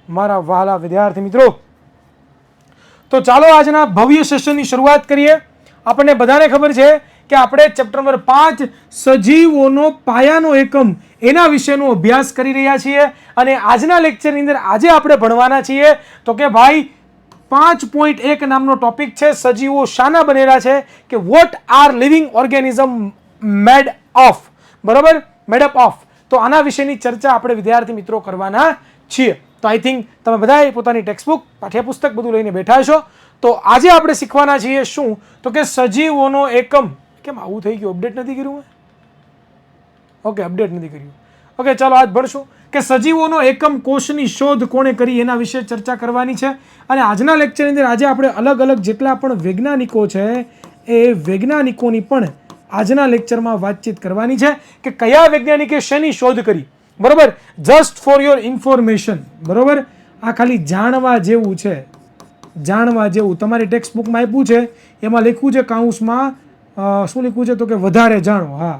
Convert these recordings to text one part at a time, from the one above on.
મારા વહાલા વિદ્યાર્થી મિત્રો, તો ચાલો આજના ભવ્ય સેશનની શરૂઆત કરીએ. આપણને બધાને ખબર છે કે આપણે ચેપ્ટર નંબર 5 સજીવોનો પાયાનો એકમ એના વિશેનો અભ્યાસ કરી રહ્યા છીએ. અને આજના લેક્ચરની અંદર આજે આપણે ભણવાના છીએ તો કે ભાઈ 5.1 નામનો ટોપિક છે, સજીવો શાના બનેલા છે, કે what are living organism made of. બરોબર, મેડ અપ ઓફ. તો આના વિશેની ચર્ચા આપણે વિદ્યાર્થી મિત્રો કરવાના છીએ. તો આઈ થિંક તમે બધાએ પોતાની ટેક્સ્ટબુક, પાઠ્યપુસ્તક બધું લઈને બેઠા છો. તો આજે આપણે શીખવાના છીએ શું, તો કે સજીવોનો એકમ. કેમ આવું થઈ ગયું? અપડેટ નથી કર્યું મેં? ઓકે, અપડેટ નથી કર્યું. ઓકે, ચાલો આજ ભણશું કે સજીવોનો એકમ કોષની શોધ કોણે કરી એના વિશે ચર્ચા કરવાની છે. અને આજના લેક્ચરની અંદર આજે આપણે અલગ અલગ જેટલા પણ વૈજ્ઞાનિકો છે એ વૈજ્ઞાનિકોની પણ આજના લેક્ચરમાં વાતચીત કરવાની છે કે કયા વૈજ્ઞાનિકે શેની શોધ કરી. બરોબર, જસ્ટ ફોર યોર ઇન્ફોર્મેશન. બરોબર, આ ખાલી જાણવા જેવું છે, જાણવા જેવું. તમારી ટેક્સ્ટ બુકમાં આપ્યું છે, એમાં લખ્યું છે કાઉન્સમાં શું લખ્યું છે, તો કે વધારે જાણો. હા,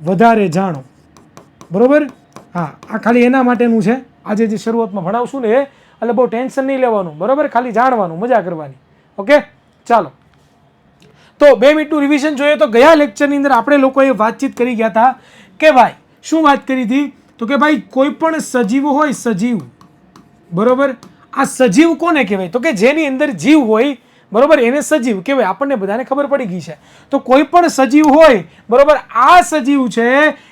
વધારે જાણો. બરોબર, હા, આ ખાલી એના માટેનું છે. આજે જે શરૂઆતમાં ભણાવશું ને એટલે બહુ ટેન્શન નહીં લેવાનું. બરોબર, ખાલી જાણવાનું, મજા કરવાની. ઓકે, ચાલો. તો 2 મિનિટનું રિવિઝન જોઈએ તો ગયા લેક્ચરની અંદર આપણે લોકોએ વાતચીત કરી ગયા હતા કે ભાઈ શું વાત કરી હતી, તો કે ભાઈ કોઈ પણ સજીવ હોય, સજીવ. બરોબર, આ સજીવ કોને કહેવાય, તો કે જેની અંદર જીવ હોય. બરોબર, એને સજીવ કહેવાય. આપણને બધાને ખબર પડી ગઈ છે. તો કોઈ પણ સજીવ હોય, બરોબર, આ સજીવ છે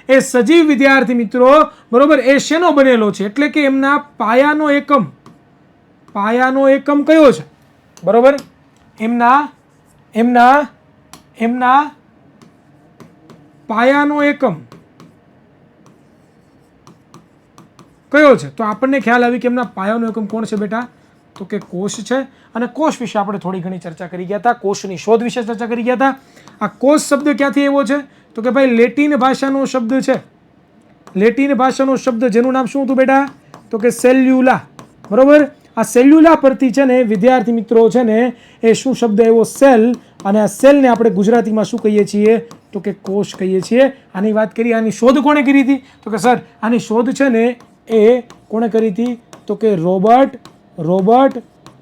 એ સજીવ વિદ્યાર્થી મિત્રો, બરોબર, એ શેનો બનેલો છે, એટલે કે એમના પાયાનો એકમ. પાયાનો એકમ કયો છે? બરોબર, એમના પાયાનો એકમ કયો છે? તો આપણને ખ્યાલ આવી કે એમના પાયાનો એકમ કોણ છે બેટા, તો કે કોષ છે. અને કોષ વિશે આપણે થોડી ઘણી ચર્ચા કરી ગયા હતા. કોષની શોધ વિશે ચર્ચા કરી ગયા હતા. આ કોષ શબ્દ ક્યાંથી આવ્યો છે, તો કે ભાઈ લેટિન ભાષાનો શબ્દ છે. લેટિન ભાષાનો શબ્દ જેનું નામ શું હતું બેટા, તો કે સેલ્યુલા. બરોબર, આ સેલ્યુલા પરથી છે ને વિદ્યાર્થી મિત્રો છે ને એ શું શબ્દ આવ્યો, સેલ. અને આ સેલને આપણે ગુજરાતીમાં શું કહીએ છીએ, તો કે કોષ કહીએ છીએ. આની વાત કરીએ, આની શોધ કોણે કરી હતી, તો કે સર આની શોધ છે ને એ કોણે કરી હતી, તો કે રોબર્ટ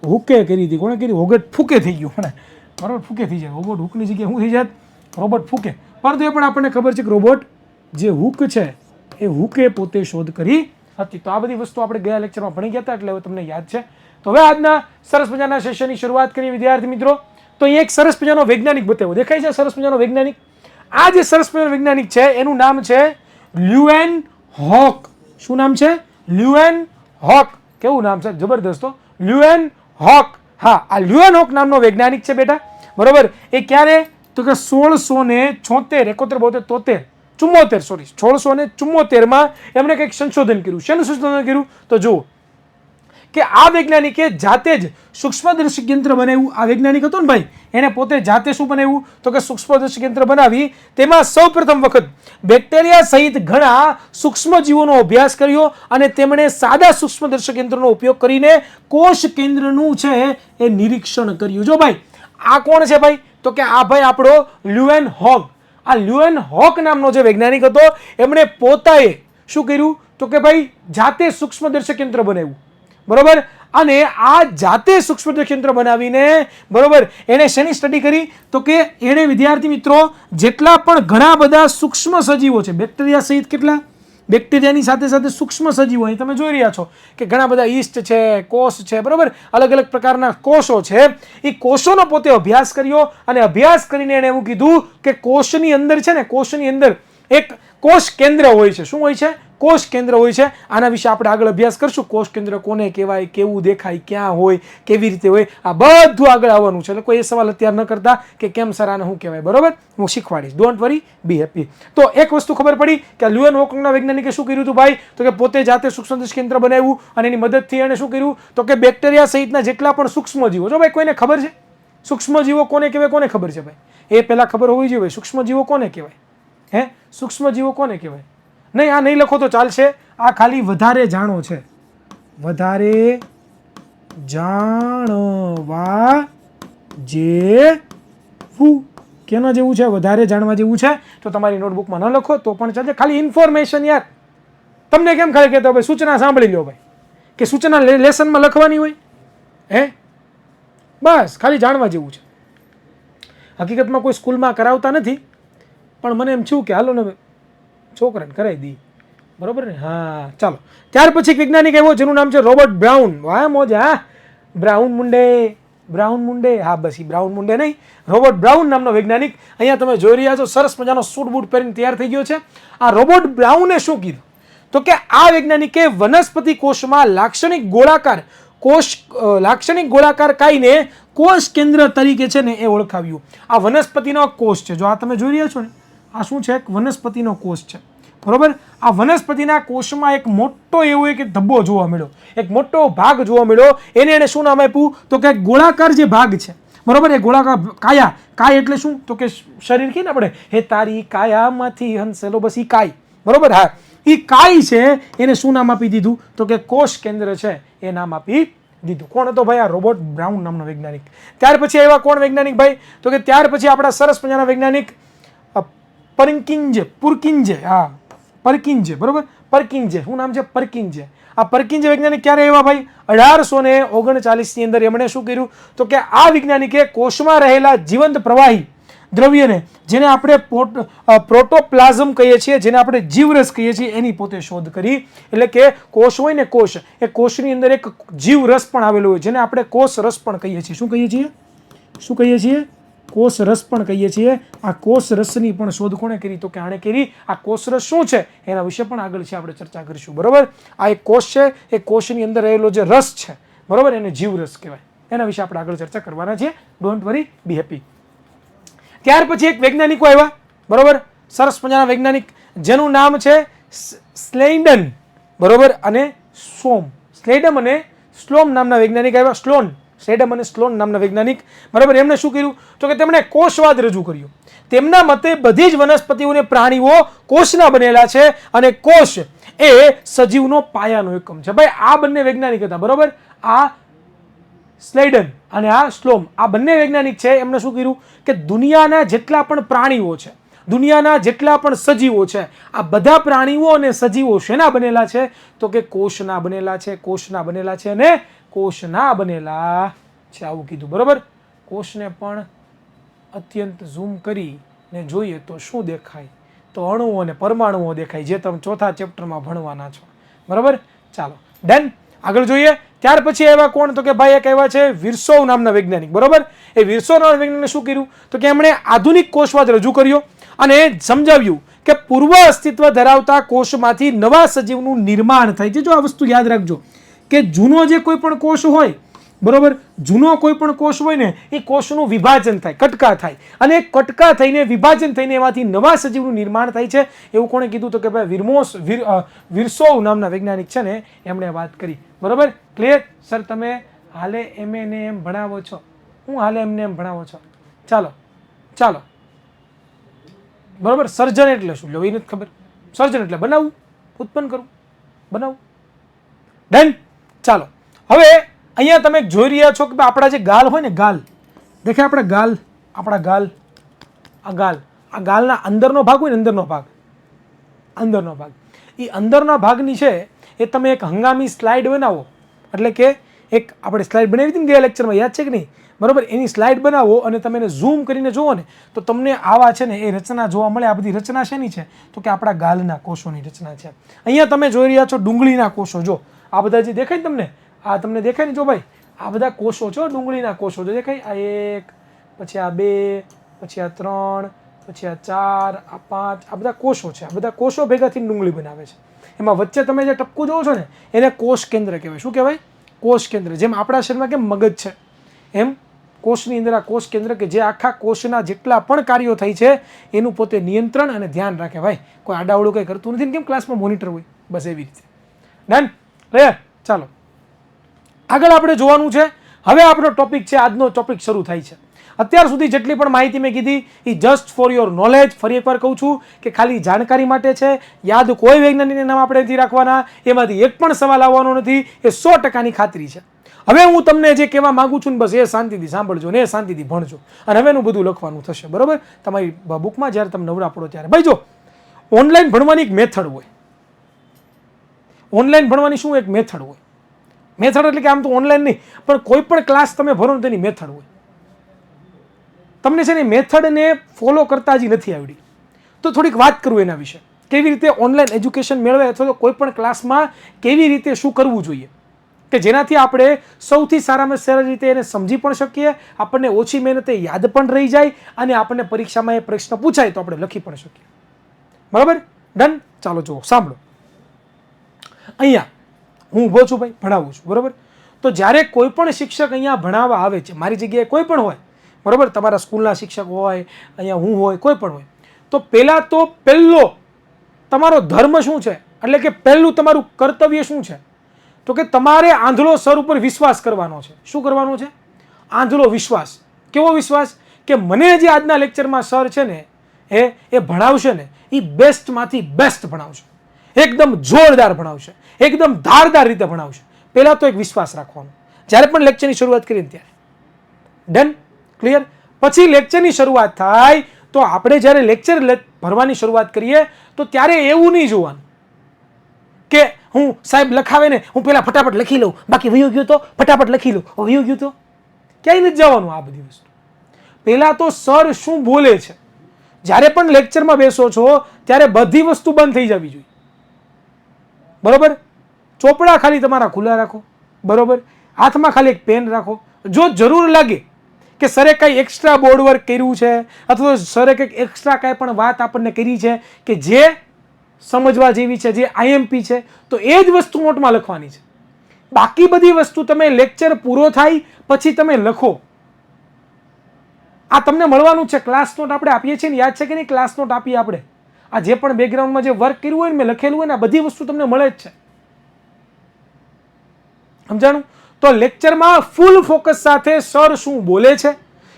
હુકે કરી હતી. કોણે કરી? રોબર્ટ ફૂકે થઈ ગયું મને. બરાબર, ફૂકે થઈ જાય. રોબર્ટ હુકની જગ્યાએ શું થઈ જાય, રોબર્ટ ફૂકે. પરંતુ એ પણ આપણને ખબર છે કે રોબર્ટ જે હુક છે એ હુકે પોતે શોધ કરી હતી. તો આ બધી વસ્તુ આપણે ગયા લેક્ચરમાં ભણી ગયા હતા, એટલે હવે તમને યાદ છે. તો હવે આજના સરસ મજાના સેશનની શરૂઆત કરીએ વિદ્યાર્થી મિત્રો. તો અહીંયા એક સરસ મજાનો વૈજ્ઞાનિક બતાવ્યો, દેખાય છે સરસ મજાનો વૈજ્ઞાનિક. આ જે સરસ મજાનો વૈજ્ઞાનિક છે એનું નામ છે લ્યુએન હોક. શું નામ છે? લ્યુએન હોક. કેવું નામ છે, જબરદસ્ત. લ્યુએન હોક. હા, આ લ્યુએન હોક નામનો વૈજ્ઞાનિક છે બેટા. બરોબર, એ ક્યારે, તો કે 1674 એમણે કંઈક સંશોધન કર્યું. શેનું સંશોધન કર્યું, તો જુઓ કે આ વૈજ્ઞાનિકે જાતે જ સૂક્ષ્મદર્શક યંત્ર બનાવ્યું. આ વૈજ્ઞાનિક હતો ને ભાઈ, એને પોતે જાતે શું બનાવ્યું, તો કે સૂક્ષ્મદર્શક યંત્ર બનાવી. તેમાં સૌપ્રથમ વખત બેક્ટેરિયા સહિત ઘણા સૂક્ષ્મજીવોનો અભ્યાસ કર્યો અને તેમણે સાદા સૂક્ષ્મદર્શક યંત્રનો ઉપયોગ કરીને કોષ કેન્દ્રનું છે એ નિરીક્ષણ કર્યું. જો ભાઈ આ કોણ છે ભાઈ, તો કે આ ભાઈ આપણો લ્યુએન હોક. આ લ્યુએન હોક નામનો જે વૈજ્ઞાનિક હતો એમણે પોતાએ શું કર્યું, તો કે ભાઈ જાતે સૂક્ષ્મદર્શક યંત્ર બનાવ્યું. બરોબર, અને આ જાતે સૂક્ષ્મદર્શક યંત્ર બનાવીને, બરોબર, એને શેની સ્ટડી કરી, તો કે એને વિદ્યાર્થી મિત્રો જેટલા પણ ઘણા બધા સૂક્ષ્મ સજીવો છે, બેક્ટેરિયા સહિત કેટલા, બેક્ટેરિયાની સાથે સાથે સૂક્ષ્મ સજીવો અહીં તમે જોઈ રહ્યા છો કે ઘણા બધા ઈસ્ટ છે, કોષ છે. બરોબર, અલગ અલગ પ્રકારના કોષો છે. એ કોષોનો પોતે અભ્યાસ કર્યો અને અભ્યાસ કરીને એને એવું કીધું કે કોષની અંદર છે ને, કોષની અંદર એક કોષ કેન્દ્ર હોય છે. શું હોય છે? કોષ કેન્દ્ર હોય છે. આના વિશે આપણે આગળ અભ્યાસ કરશું. કોષ કેન્દ્ર કોને કહેવાય, કેવું દેખાય, ક્યાં હોય, કેવી રીતે હોય, આ બધું આગળ આવવાનું છે. એટલે કોઈ એ સવાલ અત્યારે ન કરતા કે કેમ સર આને શું કહેવાય. બરોબર, હું શીખવાડીશ. Don't worry, B happy. તો એક વસ્તુ ખબર પડી કે લ્યુએન હોકના વૈજ્ઞાનિકે શું કર્યું હતું ભાઈ, તો કે પોતે જાતે સૂક્ષ્મદર્શક યંત્ર બનાવ્યું અને એની મદદથી એણે શું કર્યું, તો કે બેક્ટેરિયા સહિતના જેટલા પણ સૂક્ષ્મજીવો. જો ભાઈ કોઈને ખબર છે સૂક્ષ્મજીવો કોને કહેવાય, કોને ખબર છે ભાઈ? એ પહેલા ખબર હોવી જોઈએ ભાઈ, સૂક્ષ્મજીવો કોને કહેવાય. હે, સૂક્ષ્મજીવો કોને કહેવાય? નહીં, આ નહીં લખો તો ચાલશે. આ ખાલી વધારે જાણો છે, વધારે જાણવા જેવું. કેના જેવું છે? વધારે જાણવા જેવું છે. તો તમારી નોટબુકમાં ન લખો તો પણ ચાલશે, ખાલી ઇન્ફોર્મેશન યાર. તમને કેમ ખાલી કહેતો ભાઈ સૂચના સાંભળી લો ભાઈ. કે સૂચના લેસનમાં લખવાની હોય? હે, બસ ખાલી જાણવા જેવું છે. હકીકતમાં કોઈ સ્કૂલમાં કરાવતા નથી, પણ મને એમ થયું કે હાલો ને છોકરાને કરાવી દઈએ, બરોબર ને? હા, ચાલો. ત્યાર પછી એક વૈજ્ઞાનિક આવ્યો જેનું નામ છે રોબર્ટ બ્રાઉન. વાહ મોજ. હા, બ્રાઉન મુંડે. હા, બસ એ બ્રાઉન મુંડે નહીં, રોબર્ટ બ્રાઉન નામનો વૈજ્ઞાનિક. અહીંયા તમે જોઈ રહ્યા છો સરસ મજાનો સૂટ બૂટ પહેરીને તૈયાર થઈ ગયો છે. આ રોબર્ટ બ્રાઉને શું કીધું તો કે આ વૈજ્ઞાનિકે વનસ્પતિ કોષમાં લાક્ષણિક ગોળાકાર કાયને કોષ કેન્દ્ર તરીકે છે ને એ ઓળખાવ્યું. આ વનસ્પતિનો કોષ છે. જો આ તમે જોઈ રહ્યા છો ને, આ શું છે? વનસ્પતિનો કોષ છે, બરોબર. આ વનસ્પતિના કોષમાં એક મોટો એવો એક ધબ્બો જોવા મળ્યો, એક મોટો ભાગ જોવા મળ્યો. એને શું નામ આપ્યું તો કે ગોળાકાર જે ભાગ છે, બરોબર, એ ગોળાકાર કાય એટલે શું તો કે શરીર કે ને આપણે હે તારી કાયામાંથી હંસેલો, બસ ઈ કાય, બરોબર. હા, ઈ કાય છે એને શું નામ આપી દીધું તો કે કોષ કેન્દ્ર છે એ નામ આપી દીધું. કોણ હતો ભાઈ? આ રોબર્ટ બ્રાઉન નામનો વૈજ્ઞાનિક. ત્યાર પછી આવ્યા કોણ વૈજ્ઞાનિક ભાઈ તો કે ત્યાર પછી આપણા સરસ મજાના વૈજ્ઞાનિક પરકિંજે. હા, પરકિંજે, બરોબર. પરકિંજે, શું નામ છે? પરકિંજે. આ પરકિંજે વૈજ્ઞાનિક ક્યારે આવ્યા ભાઈ? 1839 ની અંદર. એમણે શું કર્યું તો કે આ વૈજ્ઞાનિકે કોષમાં રહેલા જીવંત પ્રવાહી દ્રવ્યને, જેને આપણે પ્રોટોપ્લાઝમ કહીએ છીએ, જેને આપણે જીવરસ કહીએ છીએ, એની પોતે શોધ કરી. એટલે કે કોષ હોય ને, કોષ, એ કોષની અંદર એક જીવરસ પણ આવેલો હોય, જેને આપણે કોષ રસ પણ કહીએ છીએ. શું કહીએ છીએ? કોષ રસ પણ કહીએ છીએ. આ કોષ રસની પણ શોધ કોણે કરી તો કે આણે કરી. આ કોષ રસ શું છે એના વિશે પણ આગળ છે આપણે ચર્ચા કરીશું, બરોબર. આ એક કોષ છે, એ કોષની અંદર રહેલો જે રસ છે, બરોબર, એને જીવરસ કહેવાય. એના વિશે આપણે આગળ ચર્ચા કરવાના છે. Don't worry, B happy. ત્યાર પછી એક વૈજ્ઞાનિકો આવ્યા, બરોબર, સરસ મજાના વૈજ્ઞાનિક જેનું નામ છે સ્લેઇડન, બરોબર, અને સ્લેડમ અને સ્લોમ નામના વૈજ્ઞાનિક આવ્યા. સ્લેડમ અને સ્લોન નામના વૈજ્ઞાનિક, બરાબર. એમણે શું કર્યું તો કે તેમણે કોષવાદ રજૂ કર્યો. તેમના મતે બધી જ વનસ્પતિઓ અને પ્રાણીઓ કોષના બનેલા છે અને કોષ એ સજીવનો પાયાનો એકમ છે. ભાઈ આ બંને વૈજ્ઞાનિક હતા, બરોબર. આ સ્લેડન અને આ સ્લોમ, આ બંને વૈજ્ઞાનિક છે. એમણે શું કર્યું કે દુનિયાના જેટલા પણ પ્રાણીઓ છે, દુનિયાના જેટલા પણ સજીવો છે, આ બધા પ્રાણીઓ અને સજીવો શેના બનેલા છે તો કે કોષના બનેલા છે, કોષના બનેલા છે અને કોષના બનેલા છે, આવું કીધું, બરોબર. કોષને પણ અત્યંત ઝૂમ કરીને જોઈએ તો શું દેખાય તો અણુઓ અને પરમાણુઓ દેખાય, જે તમે ચોથા ચેપ્ટરમાં ભણવાના છો, બરોબર. ચાલો, ડન. આગળ જોઈએ. ત્યાર પછી એવા કોણ તો કે ભાઈ એક એવા છે વિર્સોવ નામના વૈજ્ઞાનિક, બરોબર. એ વિર્સોવ નામના વૈજ્ઞાનિકે શું કર્યું તો કે એમણે આધુનિક કોષવાદ રજૂ કર્યો અને સમજાવ્યું કે પૂર્વ અસ્તિત્વ ધરાવતા કોષમાંથી નવા સજીવનું નિર્માણ થાય છે. જો આ વસ્તુ યાદ રાખજો કે જૂનો જે કોઈ પણ કોષ હોય, બરોબર, જૂનો કોઈ પણ કોષ હોય ને, એ કોષનું વિભાજન થાય, કટકા થાય, અને કટકા થઈને વિભાજન થઈને એમાંથી નવા સજીવનું નિર્માણ થાય છે. એવું કોણે કીધું તો કે ભાઈ વિર્સોવ નામના વૈજ્ઞાનિક છે ને એમણે વાત કરી, બરોબર. ક્લિયર? સર તમે હાલે એમ ભણાવો છો, હું હાલે એમ ભણાવો છો. ચાલો, બરોબર. સર્જન એટલે શું લો એ નથી ખબર. સર્જન એટલે બનાવવું, ઉત્પન્ન કરવું, બનાવવું. ડન. ચાલો, હવે અહીંયા તમે જોઈ રહ્યા છો કે આપણા જે ગાલ હોય ને, ગાલ દેખાય, આપણા ગાલ, આ ગાલના અંદરનો ભાગ હોય ને, અંદરનો ભાગ, એ અંદરના ભાગની છે એ તમે એક હંગામી સ્લાઇડ બનાવો, એટલે કે એક આપણે સ્લાઇડ બનાવી હતી ને ગયા લેક્ચરમાં, યાદ છે કે નહીં, બરોબર. એની સ્લાઇડ બનાવો અને તમે એને ઝૂમ કરીને જુઓ ને તો તમને આવા છે ને એ રચના જોવા મળે. આ બધી રચના શેની છે તો કે આપણા ગાલના કોષોની રચના છે. અહીંયા તમે જોઈ રહ્યા છો ડુંગળીના કોષો. જો આ બધા જે દેખાય તમને, આ તમને દેખાય ને, જો ભાઈ આ બધા કોષો છો, ડુંગળીના કોષો. જો દેખાય, આ 1, પછી આ 2, પછી આ 3, પછી આ 4, આ 5, આ બધા કોષો છે. આ બધા કોષો ભેગા થઈને ડુંગળી બનાવે છે. એમાં વચ્ચે તમે જે ટપકું જોવો છો ને એને કોષ કેન્દ્ર કહેવાય. શું કહેવાય? કોષ કેન્દ્ર. જેમ આપણા શરીરમાં કેમ મગજ છે, એમ કોષની અંદર આ કોષ કેન્દ્ર કે જે આખા કોષના જેટલા પણ કાર્યો થાય છે એનું પોતે નિયંત્રણ અને ધ્યાન રાખે. ભાઈ કોઈ આડાવડું કંઈ કરતું નથી ને, કેમ ક્લાસમાં મોનિટર હોય, બસ એવી રીતે. ડન. ક્લિયર? ચાલો આગળ આપણે જોવાનું છે. હવે આપણો ટોપિક છે, આજનો ટોપિક શરૂ થાય છે. અત્યાર સુધી જેટલી પણ માહિતી મેં કીધી એ જસ્ટ ફોર યોર નોલેજ, ફરી એકવાર કહું છું કે ખાલી જાણકારી માટે છે. યાદ કોઈ વૈજ્ઞાનિકના નામ આપણે નથી રાખવાના, એમાંથી એક પણ સવાલ આવવાનો નથી, એ 100%ની ખાતરી છે. હવે હું તમને જે કહેવા માંગુ છું ને બસ એ શાંતિથી સાંભળજો ને એ શાંતિથી ભણજો, અને હવે એનું બધું લખવાનું થશે, બરોબર, તમારી બુકમાં જ્યારે તમે નવરા પડો ત્યારે. ભાઈ જો ઓનલાઈન ભણવાની એક મેથડ હોય, ઓનલાઈન ભણવાની શું એક મેથડ હોય, મેથડ એટલે કે આમ તો ઓનલાઈન નહીં, પણ કોઈ પણ ક્લાસ તમે ભરો ને તેની મેથડ હોય. તમને છે ને મેથડને ફોલો કરતા હજી નથી આવડી, તો થોડીક વાત કરું એના વિશે. કેવી રીતે ઓનલાઈન એજ્યુકેશન મેળવે અથવા તો કોઈ પણ ક્લાસમાં કેવી રીતે શું કરવું જોઈએ, કે જેનાથી આપણે સૌથી સારામાં સારી રીતે એને સમજી પણ શકીએ, આપણને ઓછી મહેનતે યાદ પણ રહી જાય, અને આપણને પરીક્ષામાં એ પ્રશ્ન પૂછાય તો આપણે લખી પણ શકીએ. બરાબર? ડન. ચાલો જુઓ, સાંભળો. અહીંયા હું ઊભો છું ભાઈ, ભણાવું છું, બરાબર? તો જ્યારે કોઈ પણ શિક્ષક અહીંયા ભણાવવા આવે છે, મારી જગ્યાએ કોઈ પણ હોય, બરાબર, તમારા સ્કૂલના શિક્ષક હોય, અહીંયા હું હોય, કોઈ પણ હોય, તો પહેલો તમારો ધર્મ શું છે, એટલે કે પહેલું તમારું કર્તવ્ય શું છે, તો કે તમારે આંધળો સર ઉપર વિશ્વાસ કરવાનો છે. શું કરવાનો છે? આંધળો વિશ્વાસ. કેવો વિશ્વાસ? કે મને જે આજના લેક્ચરમાં સર છે ને એ ભણાવશે ને એ બેસ્ટમાંથી બેસ્ટ ભણાવશે, એકદમ જોરદાર ભણાવશે, એકદમ ધારદાર રીતે ભણાવશે. પહેલાં તો એક વિશ્વાસ રાખવાનો જ્યારે પણ લેક્ચરની શરૂઆત કરીને ત્યારે. ડન? ક્લિયર? પછી લેક્ચરની શરૂઆત થાય તો આપણે જ્યારે લેક્ચર ભરવાની શરૂઆત કરીએ તો ત્યારે એવું નહીં જોવાનું કે હું સાહેબ લખાવે ને હું પહેલાં ફટાફટ લખી લઉં, બાકી વયું ગયું તો ફટાફટ લખી લઉં, વયું ગયું તો ક્યાંય નથી જવાનું. આ બધી વસ્તુ પહેલાં તો સર શું બોલે છે, જ્યારે પણ લેક્ચરમાં બેસો છો ત્યારે બધી વસ્તુ બંધ થઈ જવી જોઈએ. બરોબર? ચોપડા ખાલી તમારા ખુલ્લા રાખો, બરોબર? હાથમાં ખાલી એક પેન રાખો. જો જરૂર લાગે કે સરે કંઈ એક્સ્ટ્રા બોર્ડ વર્ક કર્યું છે અથવા તો સરે કંઈક એક્સ્ટ્રા કાંઈ પણ વાત આપણને કરી છે કે જે સમજવા જેવી છે, જે આઈએમપી છે, તો એ જ વસ્તુ નોટમાં લખવાની છે. બાકી બધી વસ્તુ તમે લેક્ચર પૂરો થાય પછી તમે લખો. આ તમને મળવાનું છે. ક્લાસ નોટ આપણે આપીએ છીએ ને, યાદ છે કે નહીં? ક્લાસ નોટ આપીએ આપણે. આ જે પણ બેકગ્રાઉન્ડમાં જે વર્ક કર્યું હોય ને, મેં લખેલું હોય ને, આ બધી વસ્તુ તમને મળે જ છે. સમજાણું? તો લેક્ચરમાં ફૂલ ફોકસ સાથે સર શું બોલે છે,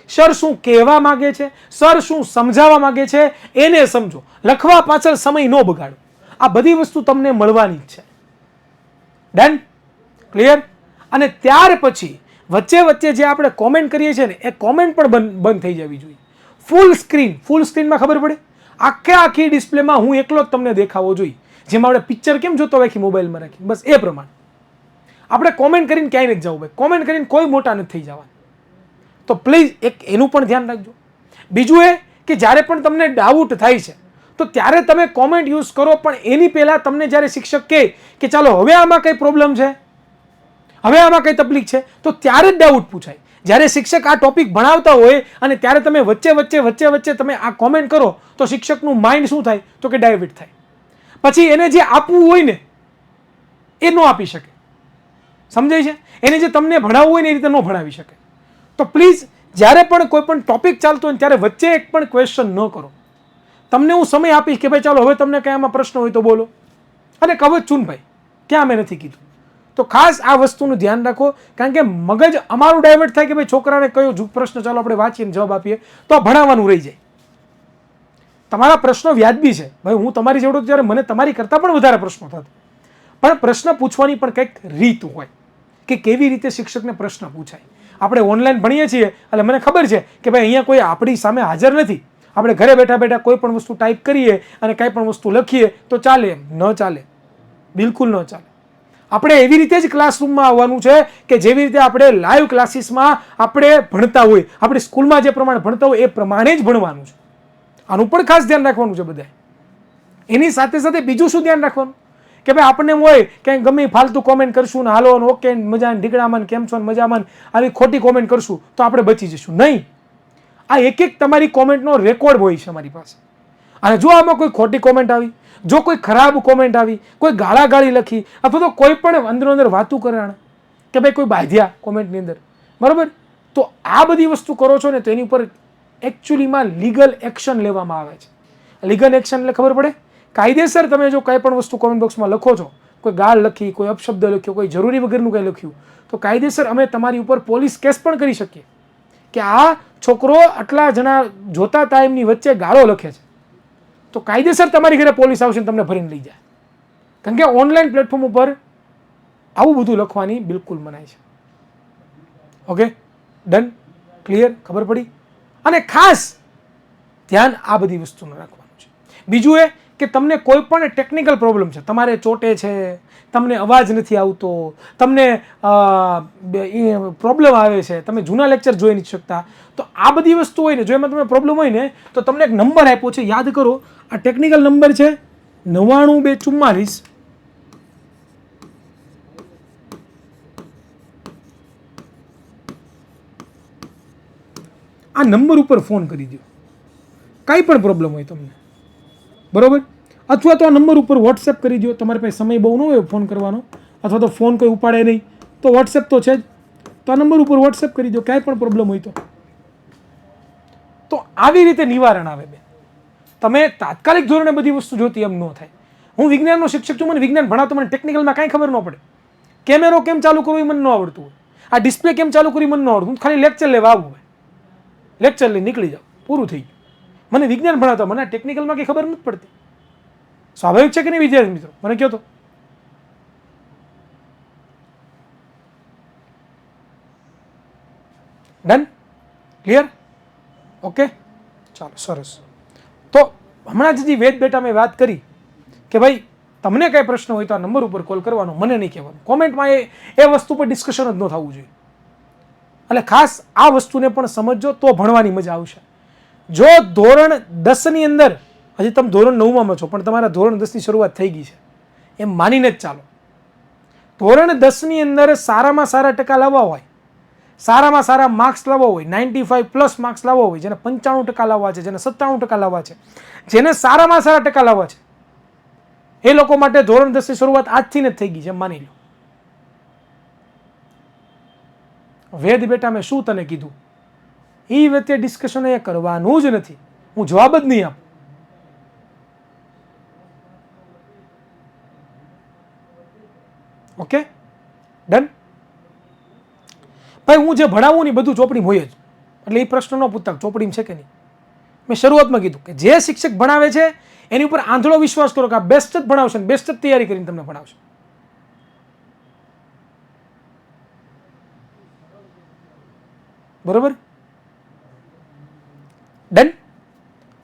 સર શું કહેવા માંગે છે, સર શું સમજાવવા માંગે છે એને સમજો. લખવા પાછળ સમય ન બગાડો. આ બધી વસ્તુ તમને મળવાની જ છે. ડન? ક્લિયર? અને ત્યાર પછી વચ્ચે વચ્ચે જે આપણે કોમેન્ટ કરીએ છીએ ને એ કોમેન્ટ પણ બંધ થઈ જવી જોઈએ. ફૂલ સ્ક્રીનમાં ખબર પડે, આખી ડિસ્પ્લેમાં હું એકલો જ તમને દેખાવો જોઈએ. જેમાં આપણે પિક્ચર કેમ જોતો હોય મોબાઈલમાં રાખી, બસ એ પ્રમાણે આપણે કોમેન્ટ કરીને ક્યાંય નથી જવું ભાઈ. કોમેન્ટ કરીને કોઈ મોટા નથી થઈ જવા. તો પ્લીઝ એક એનું પણ ધ્યાન રાખજો. બીજું એ કે જ્યારે પણ તમને ડાઉટ થાય છે તો ત્યારે તમે કોમેન્ટ યુઝ કરો, પણ એની પહેલાં તમને જ્યારે શિક્ષક કહે કે ચાલો હવે આમાં કંઈ પ્રોબ્લેમ છે, હવે આમાં કંઈ તકલીફ છે, તો ત્યારે જ ડાઉટ પૂછાય. જ્યારે શિક્ષક આ ટોપિક ભણાવતા હોય અને ત્યારે તમે વચ્ચે તમે આ કોમેન્ટ કરો તો શિક્ષકનું માઇન્ડ શું થાય, તો કે ડાયવર્ટ થાય. પછી એને જે આપવું હોય ને એ ન આપી શકે. સમજાય છે? એને જે તમને ભણાવવું હોય ને એ રીતે ન ભણાવી શકે. તો પ્લીઝ જ્યારે પણ કોઈ પણ ટોપિક ચાલતો હોય ત્યારે વચ્ચે એક પણ ક્વેશ્ચન ન કરો. તમને હું સમય આપીશ કે ભાઈ ચાલો હવે તમને કયામાં પ્રશ્ન હોય તો બોલો, અને કવચ ચૂન ભાઈ ક્યાં મેં નથી કીધું. તો ખાસ આ વસ્તુનું ધ્યાન રાખો, કારણ કે મગજ અમારું ડાયવર્ટ થાય કે ભાઈ છોકરાને કયો પ્રશ્ન ચાલો આપણે વાંચીને જવાબ આપીએ તો ભણાવવાનું રહી જાય. તમારા પ્રશ્નો વ્યાજબી છે ભાઈ, હું તમારી જેવડો ત્યારે મને તમારી કરતાં પણ વધારે પ્રશ્નો થતા, પણ પ્રશ્ન પૂછવાની પણ કંઈક રીત હોય કે કેવી રીતે શિક્ષકને પ્રશ્ન પૂછાય. આપણે ઓનલાઈન ભણીએ છીએ એટલે મને ખબર છે કે ભાઈ અહીંયા કોઈ આપણી સામે હાજર નથી. આપણે ઘરે બેઠા બેઠા કોઈ પણ વસ્તુ ટાઈપ કરીએ અને કંઈ પણ વસ્તુ લખીએ તો ચાલે, એમ ન ચાલે, બિલકુલ ન ચાલે. આપણે એવી રીતે જ ક્લાસરૂમમાં આવવાનું છે કે જેવી રીતે આપણે લાઈવ ક્લાસીસમાં આપણે ભણતા હોય, આપણે સ્કૂલમાં જે પ્રમાણે ભણતા હોય એ પ્રમાણે જ ભણવાનું છે. આનું પણ ખાસ ધ્યાન રાખવાનું છે બધાએ. એની સાથે સાથે બીજું શું ધ્યાન રાખવાનું કે ભાઈ આપણને એમ હોય કે ગમે ફાલતુ કોમેન્ટ કરશું ને હાલો ઓકે મજા ઢીકડામાં કેમ છો મજામાં આવી ખોટી કોમેન્ટ કરશું તો આપણે બચી જઈશું. નહીં, આ એક તમારી કોમેન્ટનો રેકોર્ડ હોય છે અમારી પાસે. અને જો આમાં કોઈ ખોટી કોમેન્ટ આવી, જો કોઈ ખરાબ કોમેન્ટ આવી, કોઈ ગાળાગાળી લખી અથવા તો કોઈ પણ અંદર વાતું કરાણ કે ભાઈ કોઈ બાંધ્યા કોમેન્ટની અંદર, બરાબર, તો આ બધી વસ્તુ કરો છો ને તો એની ઉપર એકચ્યુઅલીમાં લીગલ એક્શન લેવામાં આવે છે. લીગલ એક્શન એટલે ખબર પડે, કાયદેસર તમે જો કંઈ પણ વસ્તુ કોમેન્ટ બોક્સમાં લખો છો, કોઈ ગાળ લખી, કોઈ અપશબ્દ લખ્યો, કોઈ જરૂરી વગરનું કંઈ લખ્યું, તો કાયદેસર અમે તમારી ઉપર પોલીસ કેસ પણ કરી શકીએ કે આ છોકરો આટલા જણા જોતા ટાઈમની વચ્ચે ગાળો લખે છે. તો કાયદેસર તમારી ઘરે પોલીસ આવશે ને તમને ભરીને લઈ જાય. કારણ કે ઓનલાઈન પ્લેટફોર્મ ઉપર આવું બધું લખવાની બિલકુલ મનાય છે. ઓકે, ડન, ક્લિયર, ખબર પડી? અને ખાસ ધ્યાન આ બધી વસ્તુનું રાખવાનું છે. બીજું એ કે તમને કોઈ પણ ટેકનિકલ પ્રોબ્લેમ છે, તમારે ચોટે છે, તમને અવાજ નથી આવતો, તમને પ્રોબ્લેમ આવે છે, તમે જૂના લેક્ચર જોઈ નથી શકતા, તો આ બધી વસ્તુ હોય ને, જો એમાં તમને પ્રોબ્લેમ હોય ને, તો તમને એક નંબર આપ્યો છે, યાદ કરો. આ ટેકનિકલ નંબર છે 99244. આ નંબર ઉપર ફોન કરી દો, કાંઈ પણ પ્રોબ્લેમ હોય તમને, બરોબર. અથવા તો આ નંબર ઉપર વોટ્સએપ કરી દો, તમારી પાસે સમય બહુ ન હોય ફોન કરવાનો, અથવા તો ફોન કોઈ ઉપાડે નહીં તો વોટ્સએપ તો છે જ, તો આ નંબર ઉપર વોટ્સએપ કરી દો, કાંઈ પણ પ્રોબ્લેમ હોય તો આવી રીતે નિવારણ આવે. બેન, તમે તાત્કાલિક ધોરણે બધી વસ્તુ જોતી એમ ન થાય. હું વિજ્ઞાનનો શિક્ષક છું, મને વિજ્ઞાન ભણાવતો મને ટેકનિકલમાં કાંઈ ખબર ન પડે. કેમેરો કેમ ચાલુ કરવો એ મને ન આવડતું હોય, આ ડિસ્પ્લે કેમ ચાલુ કરવી મને ન આવડતું, હું ખાલી લેક્ચર લેવા આવું હોય, લેક્ચર લઈ નીકળી જાઓ, પૂરું થઈ ગયું. મને વિજ્ઞાન ભણાવતા મને ટેકનિકલમાં કંઈ ખબર નથી પડતી. સ્વાભાવિક છે કે નહીં વિદ્યાર્થી મિત્રો? મને કહો તો. ડન? ક્લિયર? ઓકે, ચાલો, સરસ. તો હમણાં જ વેદ બેટા મેં વાત કરી કે ભાઈ તમને કંઈ પ્રશ્ન હોય તો આ નંબર ઉપર કોલ કરવાનો, મને નહીં કહેવાનું. કોમેન્ટમાં એ વસ્તુ પર ડિસ્કશન જ ન થવું જોઈએ. એટલે ખાસ આ વસ્તુને પણ સમજો તો ભણવાની મજા આવશે. જો ધોરણ 10ની અંદર, હજી તમે ધોરણ 9માં છો પણ તમારા ધોરણ 10ની શરૂઆત થઈ ગઈ છે એમ માનીને જ ચાલો. ધોરણ 10ની અંદર સારામાં સારા ટકા લાવવા હોય, સારામાં સારા માર્ક્સ લાવવા હોય, 95+ માર્ક્સ લાવવા હોય, જેને 95% લાવવા છે, જેને 97% લાવવા છે, જેને સારામાં સારા ટકા લાવવા છે, એ લોકો માટે ધોરણ 10ની શરૂઆત આજથી જ થઈ ગઈ છે એમ માની લો. વેદ બેટા મેં શું તને કીધું એ વચ્ચે ડિસ્કશન એ કરવાનું જ નથી, હું જવાબ જ નહીં આપું. Okay, done. ભાઈ હું જે ભણાવું ને બધું ચોપડીમાં હોય જ, એટલે એ પ્રશ્ન ન પૂછતા ચોપડીમાં છે કે નહીં. મેં શરૂઆતમાં કીધું કે જે શિક્ષક ભણાવે છે એની ઉપર આંધળો વિશ્વાસ કરો કે આ બેસ્ટ જ ભણાવશે ને બેસ્ટ જ તૈયારી કરીને તમને ભણાવશે. બરોબર? ડન.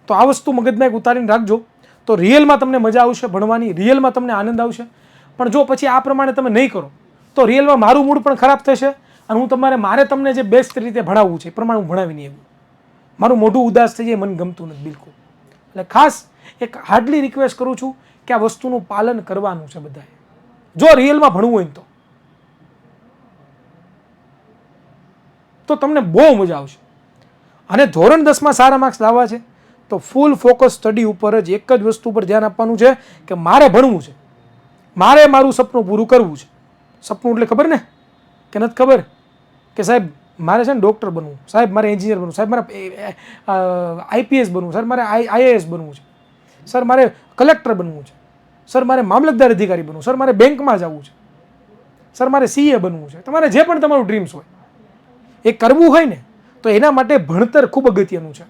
તો આ વસ્તુ મગજમાં એક ઉતારીને રાખજો, તો રિયલમાં તમને મજા આવશે ભણવાની, રિયલમાં તમને આનંદ આવશે. પણ જો પછી આ પ્રમાણે તમે નહીં કરો તો રિયલમાં મારું મૂડ પણ ખરાબ થશે, અને હું મારે તમને જે બેસ્ટ રીતે ભણાવવું છે એ પ્રમાણે હું ભણાવી નહીં એવું, મારું મોઢું ઉદાસ થઈ જાય, મને ગમતું નથી બિલકુલ. એટલે ખાસ એક હાર્ડલી રિક્વેસ્ટ કરું છું કે આ વસ્તુનું પાલન કરવાનું છે બધાએ, જો રિયલમાં ભણવું હોય તો તમને બહુ મજા આવશે. અને ધોરણ 10માં સારા માર્ક્સ લાવવા છે તો ફૂલ ફોકસ સ્ટડી ઉપર જ, એક જ વસ્તુ પર ધ્યાન આપવાનું છે કે મારે ભણવું છે, મારે મારું સપનું પૂરું કરવું છે. સપનું એટલે ખબર ને કે નથી ખબર? કે સાહેબ મારે છે ને ડૉક્ટર બનવું, સાહેબ મારે એન્જિનિયર બનવું, સાહેબ મારે આઈપીએસ બનવું, સર મારે આઈએએસ બનવું છે, સર મારે કલેક્ટર બનવું છે, સર મારે મામલતદાર અધિકારી બનવું, સર મારે બેંકમાં જવું છે, સર મારે સીએ બનવું છે. તમારે જે પણ તમારું ડ્રીમ્સ હોય એ કરવું હોય ને તો એના માટે ભણતર ખૂબ અગત્યનું છે.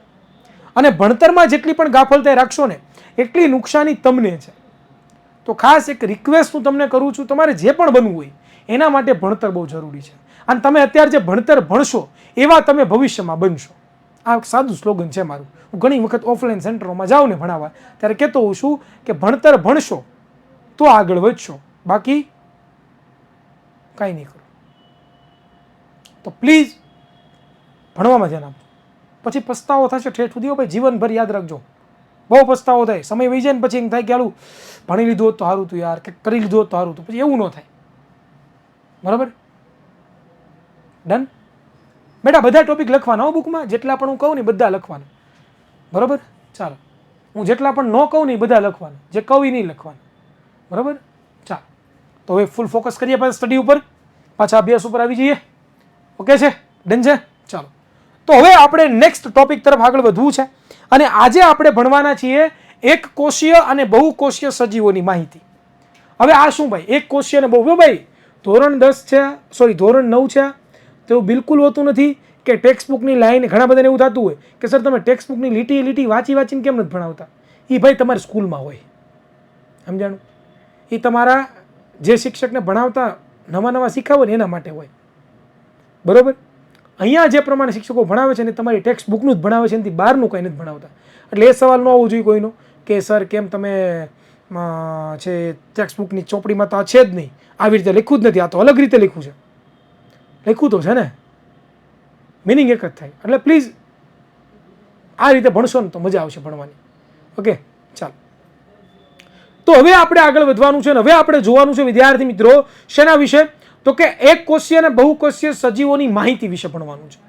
અને ભણતરમાં જેટલી પણ ગાફલતા રાખશો ને એટલી નુકસાની તમને છે. તો ખાસ એક રિક્વેસ્ટ હું તમને કરું છું, તમારે જે પણ બનવું હોય એના માટે ભણતર બહુ જરૂરી છે. અને તમે અત્યારે જે ભણતર ભણશો એવા તમે ભવિષ્યમાં બનશો. આ એક સાદું સ્લોગન છે મારું. હું ઘણી વખત ઓફલાઈન સેન્ટરોમાં જાઉં ને ભણાવવા ત્યારે કહેતો હોઉં છું કે ભણતર ભણશો તો આગળ વધશો, બાકી કાંઈ નહીં કરો. તો પ્લીઝ ભણવામાં ધ્યાન આપો. પછી પસ્તાવો થશે ઠેઠ સુધી, ભાઈ જીવનભર યાદ રાખજો, બહુ પસ્તાવો થાય. સમય વહી જાય ને પછી એમ થાય કે હાલું ભણી લીધું હોત તો સારું હતું યાર, કે કરી લીધું હોત તો સારું હતું. પછી એવું ન થાય. બરાબર? ડન બેટા? બધા ટોપિક લખવાના હો બુકમાં, જેટલા પણ હું કહું ને બધા લખવાના. બરાબર? ચાલો, હું જેટલા પણ ન કહું ને બધા લખવાના, જે કહું એ નહીં લખવાના. બરાબર? ચાલો, તો હવે ફૂલ ફોકસ કરીએ પાછા સ્ટડી ઉપર, પાછા અભ્યાસ ઉપર આવી જઈએ. ઓકે છે? ડન છે? ચાલો, તો હવે આપણે નેક્સ્ટ ટોપિક તરફ આગળ વધવું છે. અને આજે આપણે ભણવાના છીએ એક કોષીય અને બહુકોષીય સજીવોની માહિતી. હવે આ શું ભાઈ, એક કોષીય અને બહુ? ભાઈ ધોરણ 10 છે, સોરી ધોરણ 9 છે, તો એવું બિલકુલ હોતું નથી કે ટેક્સ્ટ બુકની લાઈન. ઘણા બધાને એવું થતું હોય કે સર તમે ટેક્સ્ટ બુકની લીટી વાંચીને કેમ નથી ભણાવતા? એ ભાઈ તમારી સ્કૂલમાં હોય, સમજાણું? એ તમારા જે શિક્ષકને ભણાવતા નવા શીખાવો ને એના માટે હોય. બરાબર? અહીંયા જે પ્રમાણે શિક્ષકો ભણાવે છે ને તમારી ટેક્સ્ટ બુકનું જ ભણાવે છે, એનાથી બહારનું કંઈ નથી ભણાવતા. એટલે એ સવાલ ન આવવો જોઈએ કોઈનો કે સર કેમ તમે છે ટેક્સ્ટબુકની ચોપડીમાં તો આ છે જ નહીં, આવી રીતે લખ્યું જ નથી, આ તો અલગ રીતે લખ્યું છે. લખ્યું તો છે ને, મિનિંગ એક જ થાય. એટલે પ્લીઝ આ રીતે ભણશો ને તો મજા આવશે ભણવાની. ઓકે, ચાલો. તો હવે આપણે આગળ વધવાનું છે. હવે આપણે જોવાનું છે વિદ્યાર્થી મિત્રો શેના વિશે, તો કે એક કોષીય અને બહુકોષીય સજીવોની માહિતી વિશે ભણવાનું છે.